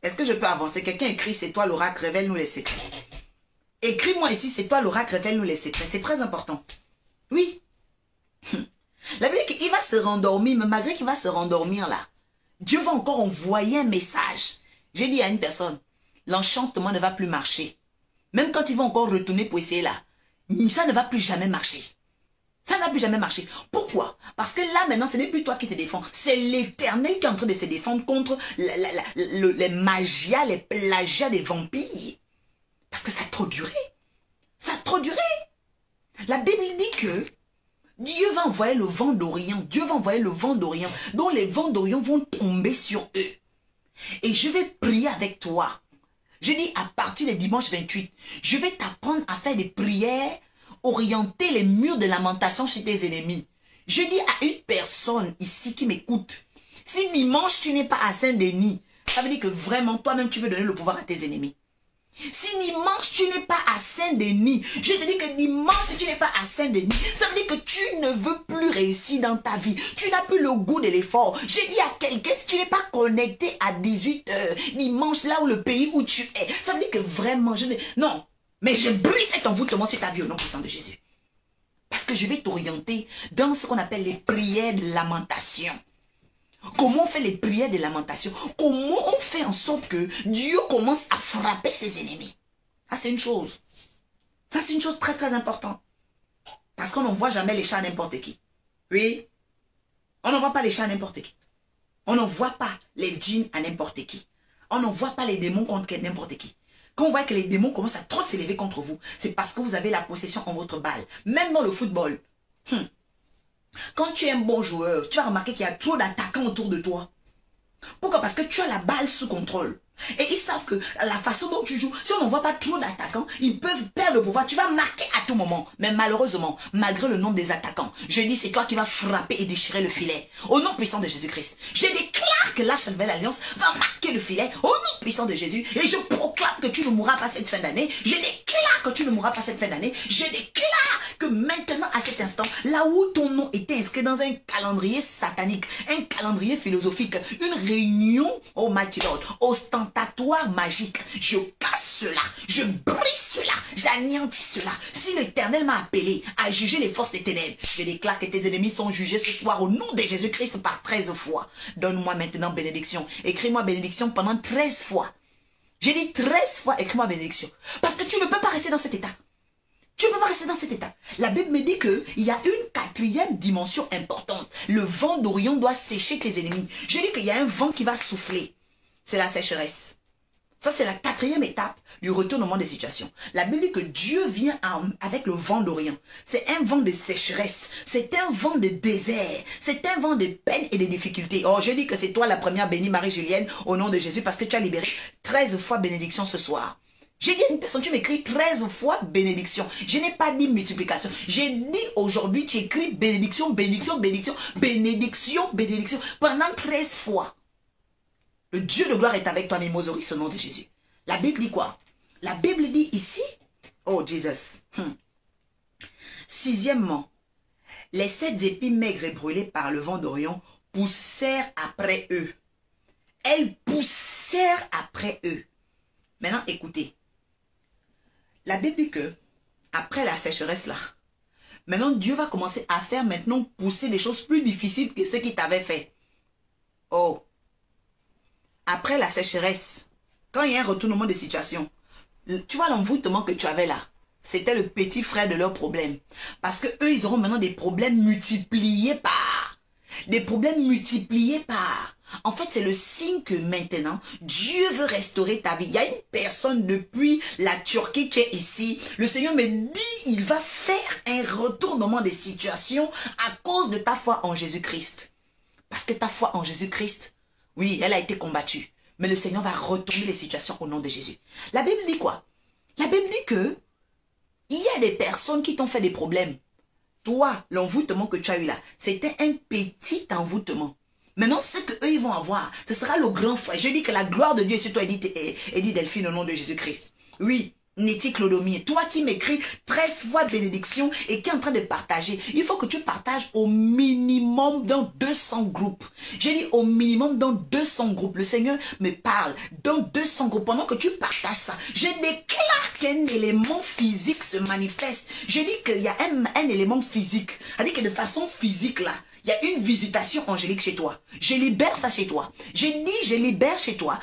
Est-ce que je peux avancer? Quelqu'un écrit, c'est toi l'oracle, révèle-nous les secrets. Écris-moi ici, c'est toi l'oracle, révèle-nous les secrets. C'est très important. Oui. La Bible dit qu'il va se rendormir, mais malgré qu'il va se rendormir là, Dieu va encore envoyer un message. J'ai dit à une personne, l'enchantement ne va plus marcher. Même quand il va encore retourner pour essayer là, ça ne va plus jamais marcher. Ça ne va plus jamais marcher. Pourquoi? Parce que là maintenant, ce n'est plus toi qui te défends. C'est l'Éternel qui est en train de se défendre contre les magias, les plagiats des vampires. Parce que ça a trop duré. Ça a trop duré. La Bible dit que Dieu va envoyer le vent d'Orient. Dieu va envoyer le vent d'Orient. Donc les vents d'Orient vont tomber sur eux. Et je vais prier avec toi. Je dis à partir du dimanche 28, je vais t'apprendre à faire des prières, orienter les murs de lamentation sur tes ennemis. Je dis à une personne ici qui m'écoute, si dimanche tu n'es pas à Saint-Denis, ça veut dire que vraiment toi-même tu veux donner le pouvoir à tes ennemis. Si dimanche, tu n'es pas à Saint-Denis, je te dis que dimanche, si tu n'es pas à Saint-Denis, ça veut dire que tu ne veux plus réussir dans ta vie. Tu n'as plus le goût de l'effort. J'ai dit à quelqu'un, si tu n'es pas connecté à 18 h dimanche, là où le pays où tu es, ça veut dire que vraiment, non. Mais je brise cet envoûtement sur ta vie au nom puissant de Jésus. Parce que je vais t'orienter dans ce qu'on appelle les prières de lamentation. Comment on fait les prières de lamentation? Comment on fait en sorte que Dieu commence à frapper ses ennemis? Ça, c'est une chose. Ça, c'est une chose très, très importante. Parce qu'on n'envoie jamais les chats à n'importe qui. Oui. On n'envoie pas les chats à n'importe qui. On n'envoie pas les djinns à n'importe qui. On n'envoie pas les démons contre n'importe qui. Quand on voit que les démons commencent à trop s'élever contre vous, c'est parce que vous avez la possession en votre balle. Même dans le football. Quand tu es un bon joueur, tu vas remarquer qu'il y a trop d'attaquants autour de toi. Pourquoi? Parce que tu as la balle sous contrôle. Et ils savent que la façon dont tu joues, si on n'envoie pas trop d'attaquants, ils peuvent perdre le pouvoir. Tu vas marquer à tout moment. Mais malheureusement, malgré le nombre des attaquants, je dis c'est toi qui vas frapper et déchirer le filet. Au nom puissant de Jésus-Christ. Je déclare que l'Arche de la Nouvelle Alliance va marquer le filet au nom puissant de Jésus. Et je proclame que tu ne mourras pas cette fin d'année. Je déclare que tu ne mourras pas cette fin d'année. Je déclare que maintenant, à cet instant, là où ton nom était inscrit dans un calendrier satanique, un calendrier philosophique, une réunion, oh mighty Lord, ostentatoire magique, je casse cela, je brise cela, j'anéantis cela. Si l'Éternel m'a appelé à juger les forces des ténèbres, je déclare que tes ennemis sont jugés ce soir au nom de Jésus-Christ par 13 fois. Donne-moi maintenant bénédiction. Écris-moi bénédiction pendant 13 fois. J'ai dit 13 fois, écris-moi bénédiction. Parce que tu ne peux pas rester dans cet état. Tu ne peux pas rester dans cet état. La Bible me dit qu'il y a une quatrième dimension importante. Le vent d'Orion doit sécher tes ennemis. Je dis qu'il y a un vent qui va souffler. C'est la sécheresse. Ça, c'est la quatrième étape du retournement des situations. La Bible dit que Dieu vient avec le vent d'Orient. C'est un vent de sécheresse. C'est un vent de désert. C'est un vent de peine et de difficultés. Oh, je dis que c'est toi la première bénie Marie-Julienne au nom de Jésus parce que tu as libéré 13 fois bénédiction ce soir. J'ai dit à une personne, tu m'écris 13 fois bénédiction. Je n'ai pas dit multiplication. J'ai dit aujourd'hui, tu écris bénédiction, bénédiction, bénédiction, bénédiction, bénédiction pendant 13 fois. Le Dieu de gloire est avec toi, Mimosaurus, au nom de Jésus. La Bible dit quoi? La Bible dit ici, oh Jesus. Sixièmement, les 7 épis maigres et brûlés par le vent d'Orient poussèrent après eux. Elles poussèrent après eux. Maintenant, écoutez. La Bible dit que, après la sécheresse là, maintenant Dieu va commencer à faire maintenant pousser des choses plus difficiles que ce qu'il t'avait fait. Oh. Après la sécheresse, quand il y a un retournement de situation, tu vois l'envoûtement que tu avais là, c'était le petit frère de leurs problèmes. Parce que eux, ils auront maintenant des problèmes multipliés par. Des problèmes multipliés par. En fait, c'est le signe que maintenant, Dieu veut restaurer ta vie. Il y a une personne depuis la Turquie qui est ici. Le Seigneur me dit, il va faire un retournement des situations à cause de ta foi en Jésus-Christ. Parce que ta foi en Jésus-Christ, oui, elle a été combattue. Mais le Seigneur va retourner les situations au nom de Jésus. La Bible dit quoi? La Bible dit que il y a des personnes qui t'ont fait des problèmes. Toi, l'envoûtement que tu as eu là, c'était un petit envoûtement. Maintenant, ce qu'eux, ils vont avoir, ce sera le grand frère. Je dis que la gloire de Dieu est sur toi, Edith Delphine, au nom de Jésus-Christ. Oui, Néti Clodomir, toi qui m'écris 13 fois bénédiction et qui est en train de partager, il faut que tu partages au minimum dans 200 groupes. J'ai dit au minimum dans 200 groupes. Le Seigneur me parle dans 200 groupes. Pendant que tu partages ça, je déclare qu'un élément physique se manifeste. Je dis qu'il y a un élément physique. C'est-à-dire que de façon physique là, il y a une visitation angélique chez toi. Je libère ça chez toi. Je dis, je libère chez toi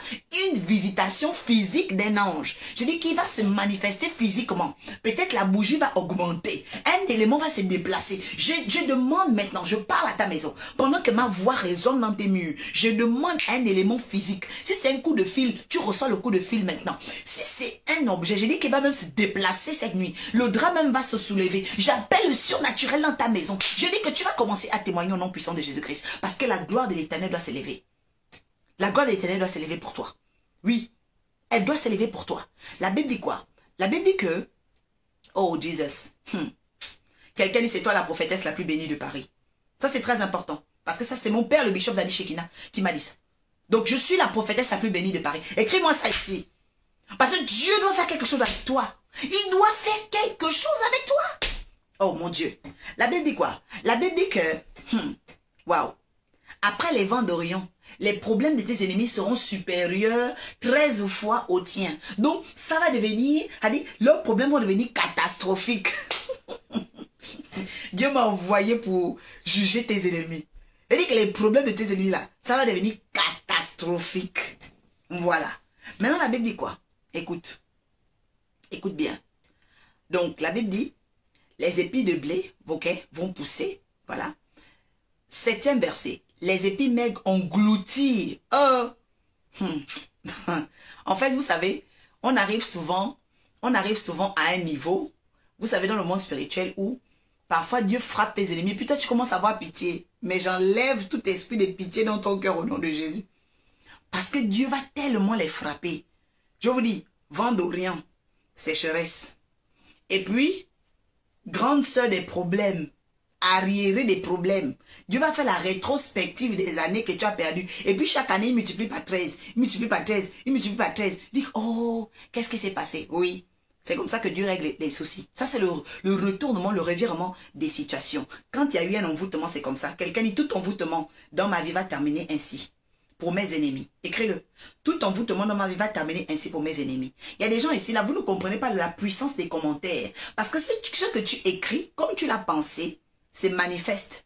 une visitation physique d'un ange. Je dis qu'il va se manifester physiquement. Peut-être la bougie va augmenter. Un élément va se déplacer. Je demande maintenant, je parle à ta maison. Pendant que ma voix résonne dans tes murs, je demande un élément physique. Si c'est un coup de fil, tu ressens le coup de fil maintenant. Si c'est un objet, je dis qu'il va même se déplacer cette nuit. Le drap même va se soulever. J'appelle le surnaturel dans ta maison. Je dis que tu vas commencer à témoigner au nom puissant de Jésus-Christ. Parce que la gloire de l'Éternel doit s'élever. La gloire de l'Éternel doit s'élever pour toi. Oui, elle doit s'élever pour toi. La Bible dit quoi? La Bible dit que, oh Jesus, quelqu'un dit c'est toi la prophétesse la plus bénie de Paris. Ça c'est très important. Parce que ça c'est mon père le bishop Dani Shekina qui m'a dit ça. Donc je suis la prophétesse la plus bénie de Paris. Écris-moi ça ici. Parce que Dieu doit faire quelque chose avec toi. Il doit faire quelque chose avec toi. Oh mon Dieu. La Bible dit quoi? La Bible dit que, waouh, après les vents d'Orient, les problèmes de tes ennemis seront supérieurs 13 fois aux tiens. Donc, ça va devenir, leurs problèmes vont devenir catastrophiques. Dieu m'a envoyé pour juger tes ennemis. Il dit que les problèmes de tes ennemis là, ça va devenir catastrophique. Voilà. Maintenant, la Bible dit quoi? Écoute. Écoute bien. Donc, la Bible dit, les épis de blé, ok, vont pousser. Voilà. 7e verset. Les épis maigres engloutir. Oh. En fait, vous savez, on arrive souvent à un niveau, vous savez, dans le monde spirituel où parfois Dieu frappe tes ennemis. Puis toi, tu commences à avoir pitié. Mais j'enlève tout esprit de pitié dans ton cœur au nom de Jésus. Parce que Dieu va tellement les frapper. Je vous dis, vent d'Orient, sécheresse. Et puis, grande sœur des problèmes. Arriéré des problèmes. Dieu va faire la rétrospective des années que tu as perdues. Et puis chaque année, il multiplie par 13. Il multiplie par 13. Il multiplie par 13. Il dit, oh, qu'est-ce qui s'est passé? Oui, c'est comme ça que Dieu règle les soucis. Ça, c'est le retournement, le revirement des situations. Quand il y a eu un envoûtement, c'est comme ça. Quelqu'un dit, tout envoûtement dans ma vie va terminer ainsi. Pour mes ennemis. Écris-le. Tout envoûtement dans ma vie va terminer ainsi pour mes ennemis. Il y a des gens ici, là, vous ne comprenez pas la puissance des commentaires. Parce que ce que tu écris, comme tu l'as pensé, c'est manifeste.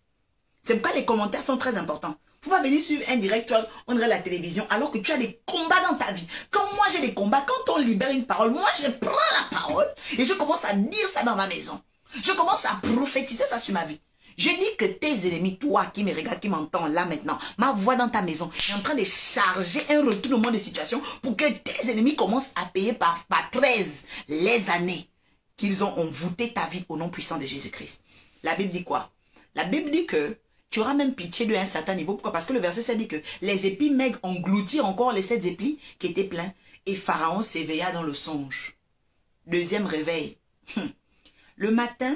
C'est pourquoi les commentaires sont très importants. Il ne faut pas venir suivre un direct, on dirait la télévision, alors que tu as des combats dans ta vie. Quand moi j'ai des combats, quand on libère une parole, moi je prends la parole et je commence à dire ça dans ma maison. Je commence à prophétiser ça sur ma vie. Je dis que tes ennemis, toi qui me regardes, qui m'entends là maintenant, ma voix dans ta maison est en train de charger un retournement de situation pour que tes ennemis commencent à payer par 13 les années qu'ils ont envoûté ta vie au nom puissant de Jésus-Christ. La Bible dit quoi? La Bible dit que tu auras même pitié d'un certain niveau. Pourquoi? Parce que le verset 7 dit que les épis maigres engloutirent encore les 7 épis qui étaient pleins. Et Pharaon s'éveilla dans le songe. Deuxième réveil. Le matin,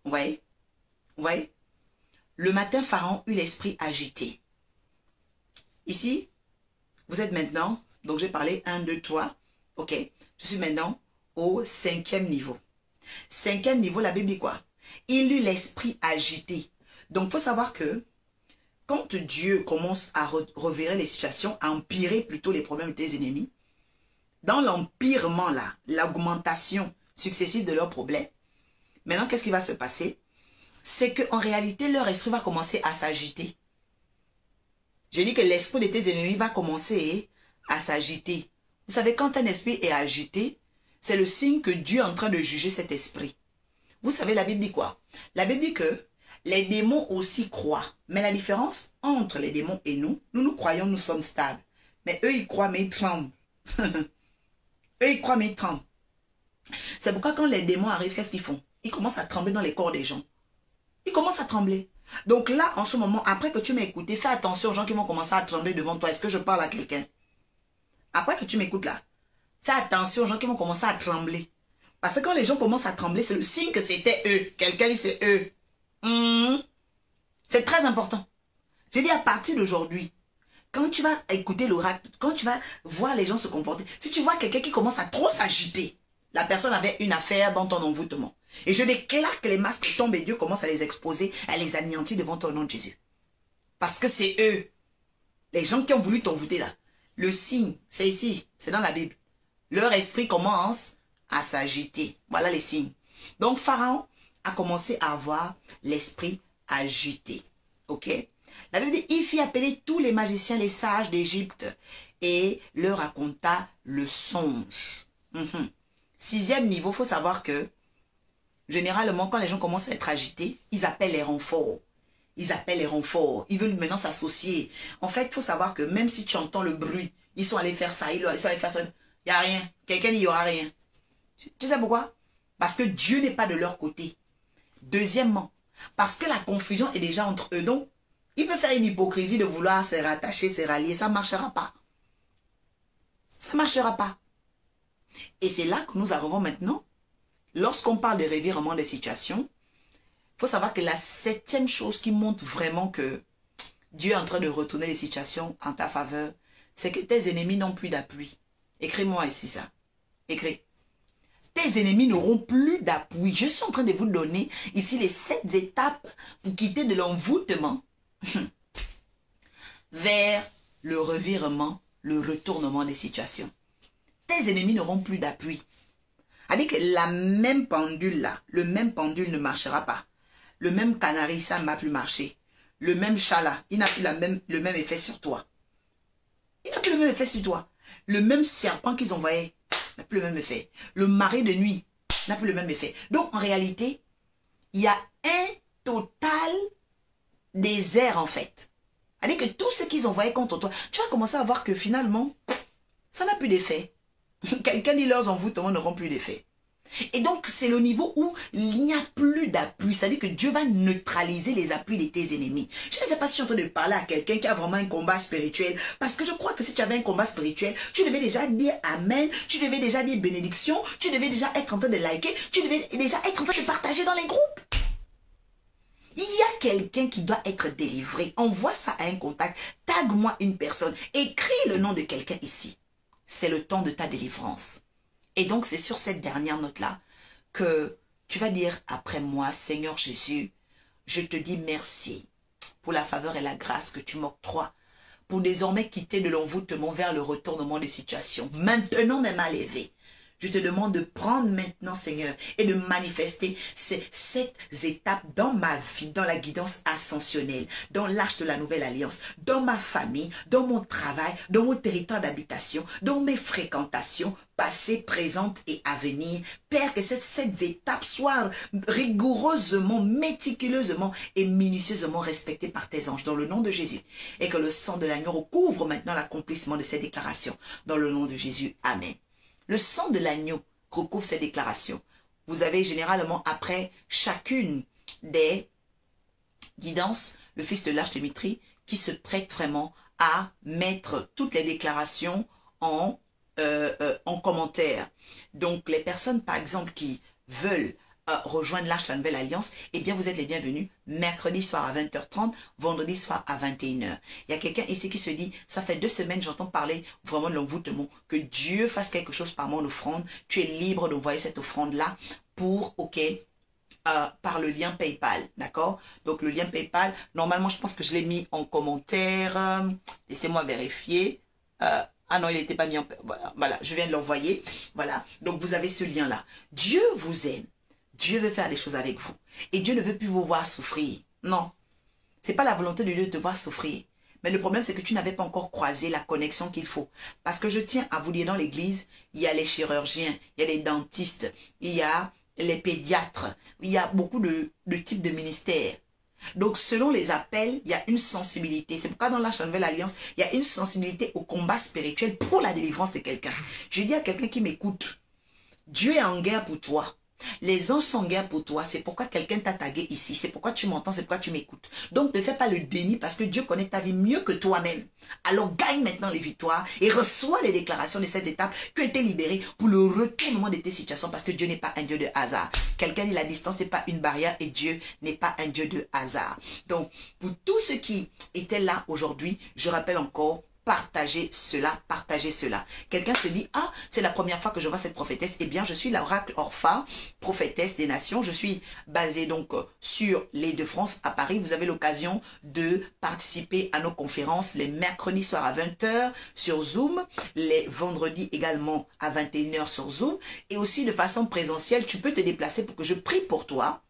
vous voyez? Le matin, Pharaon eut l'esprit agité. Ici, vous êtes maintenant, donc j'ai parlé 1, 2, 3. Ok, je suis maintenant au 5e niveau. 5e niveau, la Bible dit quoi? Il eut l'esprit agité. Donc, il faut savoir que quand Dieu commence à revirer les situations, à empirer plutôt les problèmes de tes ennemis, dans l'empirement là, l'augmentation successive de leurs problèmes, maintenant, qu'est-ce qui va se passer? C'est qu'en réalité, leur esprit va commencer à s'agiter. Je dis que l'esprit de tes ennemis va commencer à s'agiter. Vous savez, quand un esprit est agité, c'est le signe que Dieu est en train de juger cet esprit. Vous savez, la Bible dit quoi? La Bible dit que les démons aussi croient. Mais la différence entre les démons et nous croyons, nous sommes stables. Mais eux, ils croient, mais ils tremblent. Eux, ils croient, mais ils tremblent. C'est pourquoi quand les démons arrivent, qu'est-ce qu'ils font? Ils commencent à trembler dans les corps des gens. Ils commencent à trembler. Donc là, en ce moment, après que tu m'as écouté, fais attention aux gens qui vont commencer à trembler devant toi. Est-ce que je parle à quelqu'un? Après que tu m'écoutes là, fais attention aux gens qui vont commencer à trembler. Parce que quand les gens commencent à trembler, c'est le signe que c'était eux. Quelqu'un dit c'est eux. C'est très important. J'ai dit à partir d'aujourd'hui, quand tu vas écouter l'oracle, quand tu vas voir les gens se comporter, si tu vois quelqu'un qui commence à trop s'agiter, la personne avait une affaire dans ton envoûtement. Et je déclare que les masques tombent et Dieu commence à les exposer, à les anéantir devant ton nom de Jésus. Parce que c'est eux. Les gens qui ont voulu t'envoûter là. Le signe, c'est ici, c'est dans la Bible. Leur esprit commence à s'agiter. Voilà les signes. Donc Pharaon a commencé à avoir l'esprit agité. Ok? La Bible dit, il fit appeler tous les magiciens, les sages d'Égypte et leur raconta le songe. 6e niveau, il faut savoir que généralement, quand les gens commencent à être agités, ils appellent les renforts. Ils appellent les renforts. Ils veulent maintenant s'associer. En fait, il faut savoir que même si tu entends le bruit, ils sont allés faire ça, ils sont allés faire ça. Il n'y a rien. Quelqu'un dit, il n'y aura rien. Tu sais pourquoi? Parce que Dieu n'est pas de leur côté. Deuxièmement, parce que la confusion est déjà entre eux. Donc, ils peuvent faire une hypocrisie de vouloir se rattacher, se rallier. Ça ne marchera pas. Ça ne marchera pas. Et c'est là que nous arrivons maintenant. Lorsqu'on parle de revirement des situations, il faut savoir que la 7e chose qui montre vraiment que Dieu est en train de retourner les situations en ta faveur, c'est que tes ennemis n'ont plus d'appui. Écris-moi ici ça. Écris. Tes ennemis n'auront plus d'appui. Je suis en train de vous donner ici les 7 étapes pour quitter de l'envoûtement vers le revirement, le retournement des situations. Tes ennemis n'auront plus d'appui. C'est-à-dire que la même pendule là, le même pendule ne marchera pas. Le même canari, ça ne va plus marcher. Le même chat là, il n'a plus le même effet sur toi. Il n'a plus le même effet sur toi. Le même serpent qu'ils envoyaient n'a plus le même effet. Le mari de nuit n'a plus le même effet. Donc en réalité, il y a un total désert en fait. C'est-à-dire que tout ce qu'ils envoyaient contre toi, tu vas commencer à voir que finalement, ça n'a plus d'effet. Quelqu'un dit leurs envoûtements n'auront plus d'effet. Et donc, c'est le niveau où il n'y a plus d'appui. C'est-à-dire que Dieu va neutraliser les appuis de tes ennemis. Je ne sais pas si je suis en train de parler à quelqu'un qui a vraiment un combat spirituel. Parce que je crois que si tu avais un combat spirituel, tu devais déjà dire Amen, tu devais déjà dire bénédiction, tu devais déjà être en train de liker, tu devais déjà être en train de partager dans les groupes. Il y a quelqu'un qui doit être délivré. Envoie ça à un contact. Tag-moi une personne. Écris le nom de quelqu'un ici. C'est le temps de ta délivrance. Et donc, c'est sur cette dernière note-là que tu vas dire après moi, Seigneur Jésus, je te dis merci pour la faveur et la grâce que tu m'octroies, pour désormais quitter de l'envoûtement vers le retournement des situations. Maintenant, même à lever. Je te demande de prendre maintenant, Seigneur, et de manifester ces 7 étapes dans ma vie, dans la guidance ascensionnelle, dans l'arche de la nouvelle alliance, dans ma famille, dans mon travail, dans mon territoire d'habitation, dans mes fréquentations, passées, présentes et à venir. Père, que ces 7 étapes soient rigoureusement, méticuleusement et minutieusement respectées par tes anges, dans le nom de Jésus. Et que le sang de l'agneau recouvre maintenant l'accomplissement de ces déclarations, dans le nom de Jésus. Amen. Le sang de l'agneau recouvre ces déclarations. Vous avez généralement, après chacune des guidances, le fils de l'Arche de Mitrie qui se prête vraiment à mettre toutes les déclarations en commentaire. Donc, les personnes, par exemple, qui veulent rejoindre l'Arche de la Nouvelle Alliance, eh bien, vous êtes les bienvenus mercredi soir à 20h30, vendredi soir à 21h. Il y a quelqu'un ici qui se dit, ça fait 2 semaines, j'entends parler vraiment de l'envoûtement, que Dieu fasse quelque chose par mon offrande. Tu es libre d'envoyer cette offrande-là pour, par le lien PayPal, d'accord? Donc, le lien PayPal, normalement, je pense que je l'ai mis en commentaire. Laissez-moi vérifier. Ah non, il n'était pas mis en... Voilà, je viens de l'envoyer. Voilà, donc vous avez ce lien-là. Dieu vous aime. Dieu veut faire des choses avec vous. Et Dieu ne veut plus vous voir souffrir. Non. Ce n'est pas la volonté de Dieu de te voir souffrir. Mais le problème, c'est que tu n'avais pas encore croisé la connexion qu'il faut. Parce que je tiens à vous dire, dans l'église, il y a les chirurgiens, il y a les dentistes, il y a les pédiatres, il y a beaucoup de types de ministères. Donc, selon les appels, il y a une sensibilité. C'est pourquoi dans la Nouvelle Alliance, il y a une sensibilité au combat spirituel pour la délivrance de quelqu'un. Je dis à quelqu'un qui m'écoute, Dieu est en guerre pour toi. Les anges sont en guerre pour toi. C'est pourquoi quelqu'un t'a tagué ici. C'est pourquoi tu m'entends, c'est pourquoi tu m'écoutes. Donc, ne fais pas le déni parce que Dieu connaît ta vie mieux que toi-même. Alors, gagne maintenant les victoires et reçois les déclarations de cette étape que tu es libéré pour le retournement de tes situations parce que Dieu n'est pas un Dieu de hasard. Quelqu'un dit la distance n'est pas une barrière et Dieu n'est pas un Dieu de hasard. Donc, pour tous ceux qui étaient là aujourd'hui, je rappelle encore, partagez cela, partagez cela. Quelqu'un se dit, ah, c'est la première fois que je vois cette prophétesse. Eh bien, je suis l'oracle Orpha, prophétesse des nations. Je suis basée donc sur l'Île-de-France à Paris. Vous avez l'occasion de participer à nos conférences les mercredis soirs à 20h sur Zoom, les vendredis également à 21h sur Zoom. Et aussi de façon présentielle, tu peux te déplacer pour que je prie pour toi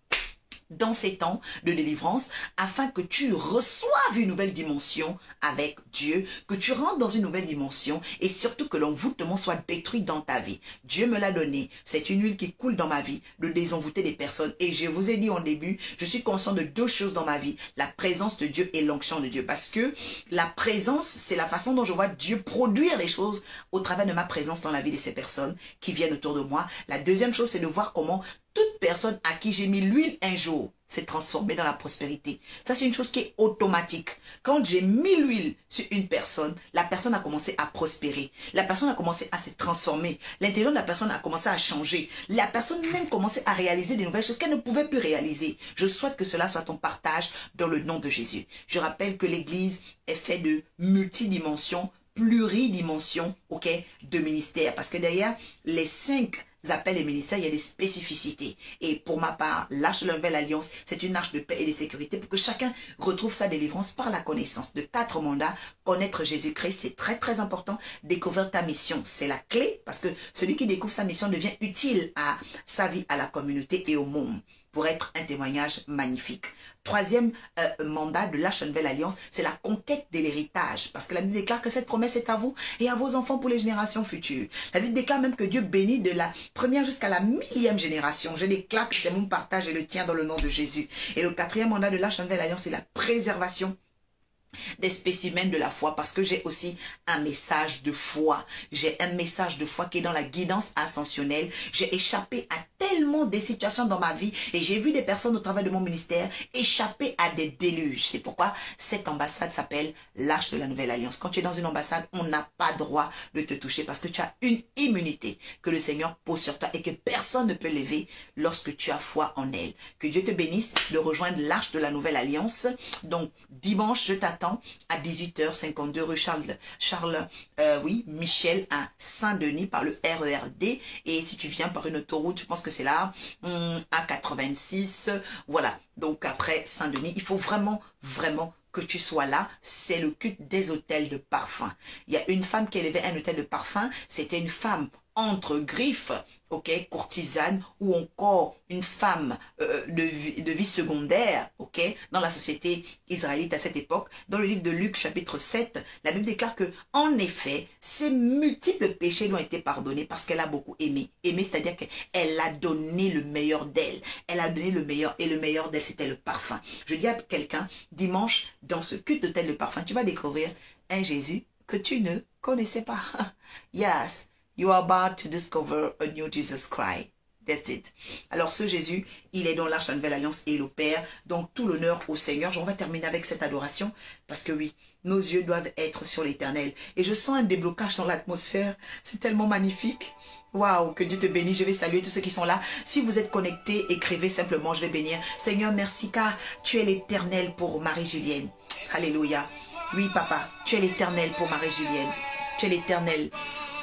dans ces temps de délivrance, afin que tu reçoives une nouvelle dimension avec Dieu, que tu rentres dans une nouvelle dimension et surtout que l'envoûtement soit détruit dans ta vie. Dieu me l'a donné, c'est une huile qui coule dans ma vie, de désenvoûter des personnes. Et je vous ai dit en début, je suis conscient de 2 choses dans ma vie, la présence de Dieu et l'onction de Dieu. Parce que la présence, c'est la façon dont je vois Dieu produire les choses au travers de ma présence dans la vie de ces personnes qui viennent autour de moi. La deuxième chose, c'est de voir comment toute personne à qui j'ai mis l'huile un jour s'est transformée dans la prospérité. Ça, c'est une chose qui est automatique. Quand j'ai mis l'huile sur une personne, la personne a commencé à prospérer. La personne a commencé à se transformer. L'intelligence de la personne a commencé à changer. La personne même commencé à réaliser des nouvelles choses qu'elle ne pouvait plus réaliser. Je souhaite que cela soit ton partage dans le nom de Jésus. Je rappelle que l'Église est faite de multidimensions pluridimension, ok, de ministère. Parce que derrière les 5 appels et ministères, il y a des spécificités. Et pour ma part, l'arche de la nouvelle alliance, c'est une arche de paix et de sécurité pour que chacun retrouve sa délivrance par la connaissance de 4 mandats. Connaître Jésus-Christ, c'est très très important. Découvrir ta mission, c'est la clé parce que celui qui découvre sa mission devient utile à sa vie, à la communauté et au monde, pour être un témoignage magnifique. Troisième mandat de l'arche de la nouvelle alliance, c'est la conquête de l'héritage. Parce que la Bible déclare que cette promesse est à vous et à vos enfants pour les générations futures. La Bible déclare même que Dieu bénit de la première jusqu'à la 1000e génération. Je déclare que c'est mon partage et le tien dans le nom de Jésus. Et le 4e mandat de l'arche de la nouvelle alliance, c'est la préservation des spécimens de la foi, parce que j'ai aussi un message de foi. J'ai un message de foi qui est dans la guidance ascensionnelle. J'ai échappé à tellement de situations dans ma vie et j'ai vu des personnes au travers de mon ministère échapper à des déluges. C'est pourquoi cette ambassade s'appelle l'arche de la nouvelle alliance. Quand tu es dans une ambassade, on n'a pas droit de te toucher parce que tu as une immunité que le Seigneur pose sur toi et que personne ne peut lever lorsque tu as foi en elle. Que Dieu te bénisse de rejoindre l'arche de la nouvelle alliance. Donc dimanche, je t'attends à 18h52 rue Michel à Saint-Denis par le RERD. Et si tu viens par une autoroute, je pense que c'est là, à 86. Voilà, donc après Saint-Denis, il faut vraiment que tu sois là. C'est le culte des hôtels de parfum. Il y a une femme qui élevait un hôtel de parfum. C'était une femme entre griffes, ok, courtisane, ou encore une femme de vie secondaire, ok, dans la société israélite à cette époque. Dans le livre de Luc chapitre 7, la Bible déclare que, en effet, ses multiples péchés lui ont été pardonnés parce qu'elle a beaucoup aimé. Aimé, c'est-à-dire qu'elle a donné le meilleur d'elle. Elle a donné le meilleur, et le meilleur d'elle, c'était le parfum. Je dis à quelqu'un, dimanche, dans ce culte d'hôtel de parfum, tu vas découvrir un Jésus que tu ne connaissais pas. Yes. You are about to discover a new Jesus Christ. That's it. Alors ce Jésus, il est dans l'arche de la nouvelle alliance et il opère. Donc tout l'honneur au Seigneur. On va terminer avec cette adoration parce que oui, nos yeux doivent être sur l'éternel. Et je sens un déblocage dans l'atmosphère. C'est tellement magnifique. Waouh, que Dieu te bénisse. Je vais saluer tous ceux qui sont là. Si vous êtes connectés, écrivez simplement, je vais bénir. Seigneur, merci car tu es l'éternel pour Marie-Julienne. Alléluia. Oui, papa, tu es l'éternel pour Marie-Julienne. Tu es l'éternel.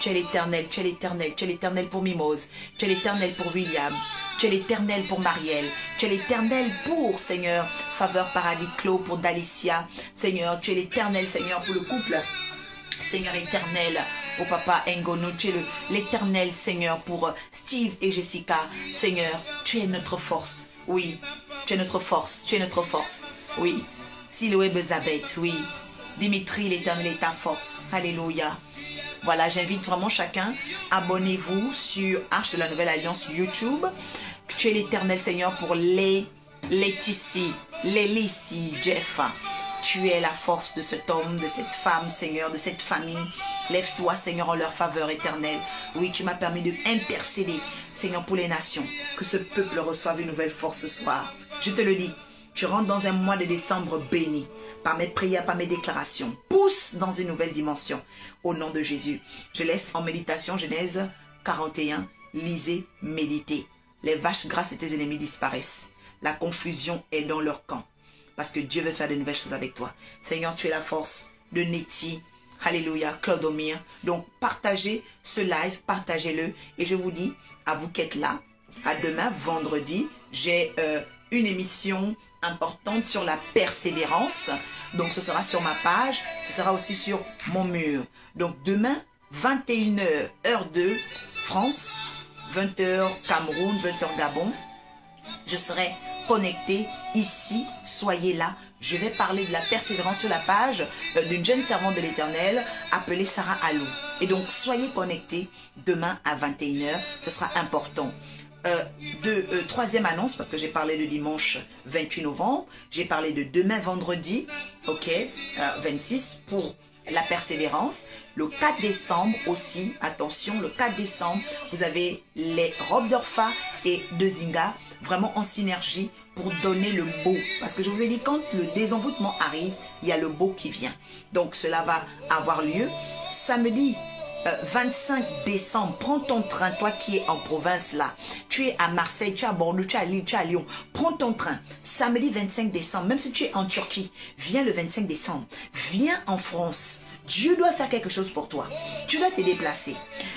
Tu es l'éternel, tu es l'éternel, tu es l'éternel pour Mimose, tu es l'éternel pour William, tu es l'éternel pour Marielle, tu es l'éternel pour, Seigneur, Faveur Paradis Clos, pour Dalicia, Seigneur, tu es l'éternel, Seigneur, pour le couple, Seigneur éternel, pour Papa Ngono, tu es l'éternel, Seigneur, pour Steve et Jessica, Seigneur, tu es notre force, oui, tu es notre force, tu es notre force, oui, Siloé Bezabeth, oui, Dimitri, l'éternel est ta force, alléluia. Voilà, j'invite vraiment chacun, abonnez-vous sur Arche de la Nouvelle Alliance YouTube. Tu es l'éternel Seigneur pour Laetitia, Lélicie, Jeff. Tu es la force de cet homme, de cette femme, Seigneur, de cette famille. Lève-toi, Seigneur, en leur faveur éternelle. Oui, tu m'as permis de intercéder, Seigneur, pour les nations. Que ce peuple reçoive une nouvelle force ce soir. Je te le dis, tu rentres dans un mois de décembre béni. Par mes prières, par mes déclarations. Pousse dans une nouvelle dimension. Au nom de Jésus. Je laisse en méditation Genèse 41. Lisez, méditez. Les vaches grasses et tes ennemis disparaissent. La confusion est dans leur camp. Parce que Dieu veut faire de nouvelles choses avec toi. Seigneur, tu es la force de Nettie. Alléluia, Claudomir. Donc, partagez ce live, partagez-le. Et je vous dis, à vous qui êtes là, à demain, vendredi, j'ai une émission importante sur la persévérance. Donc ce sera sur ma page, ce sera aussi sur mon mur. Donc demain, 21h, heure de France, 20h Cameroun, 20h Gabon, je serai connecté ici, soyez là. Je vais parler de la persévérance sur la page d'une jeune servante de l'Éternel appelée Sarah Alou. Et donc soyez connectés demain à 21h, ce sera important. Troisième annonce, parce que j'ai parlé de dimanche 28 novembre, j'ai parlé de demain vendredi, ok, 26 pour la persévérance. Le 4 décembre aussi, attention, le 4 décembre, vous avez les robes d'Orpha et de Zinga, vraiment en synergie pour donner le beau. Parce que je vous ai dit, quand le désenvoûtement arrive, il y a le beau qui vient. Donc cela va avoir lieu samedi 25 décembre, prends ton train, toi qui es en province là, tu es à Marseille, tu es à Bordeaux, tu es à Lille, tu es à Lyon, prends ton train, samedi 25 décembre, même si tu es en Turquie, viens le 25 décembre, viens en France, Dieu doit faire quelque chose pour toi. Tu dois te déplacer.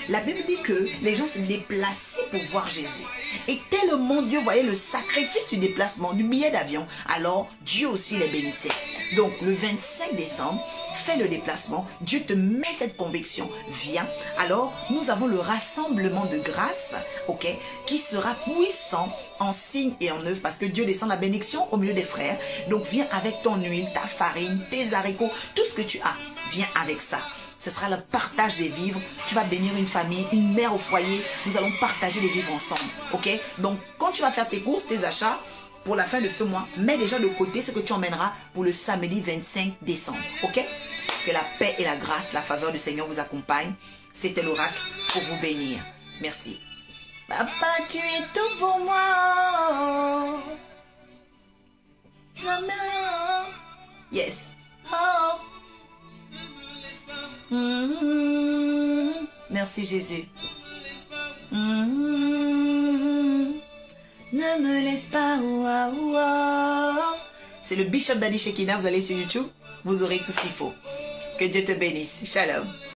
La Bible dit que les gens se déplaçaient pour voir Jésus. Et tellement Dieu voyait le sacrifice du déplacement, du billet d'avion, alors Dieu aussi les bénissait. Donc le 25 décembre, fais le déplacement. Dieu te met cette conviction. Viens. Alors nous avons le rassemblement de grâce, ok, qui sera puissant en signe et en œuvre parce que Dieu descend la bénédiction au milieu des frères. Donc viens avec ton huile, ta farine, tes haricots, tout ce que tu as. Viens avec ça. Ce sera le partage des vivres. Tu vas bénir une famille, une mère au foyer. Nous allons partager les vivres ensemble. Ok? Donc, quand tu vas faire tes courses, tes achats, pour la fin de ce mois, mets déjà de côté ce que tu emmèneras pour le samedi 25 décembre. Ok? Que la paix et la grâce, la faveur du Seigneur vous accompagnent. C'était l'oracle pour vous bénir. Merci. Papa, tu es tout pour moi. Yes. Oh. Merci Jésus. Ne me laisse pas. C'est le Bishop Daddy Shekina. Vous allez sur YouTube, vous aurez tout ce qu'il faut. Que Dieu te bénisse. Shalom.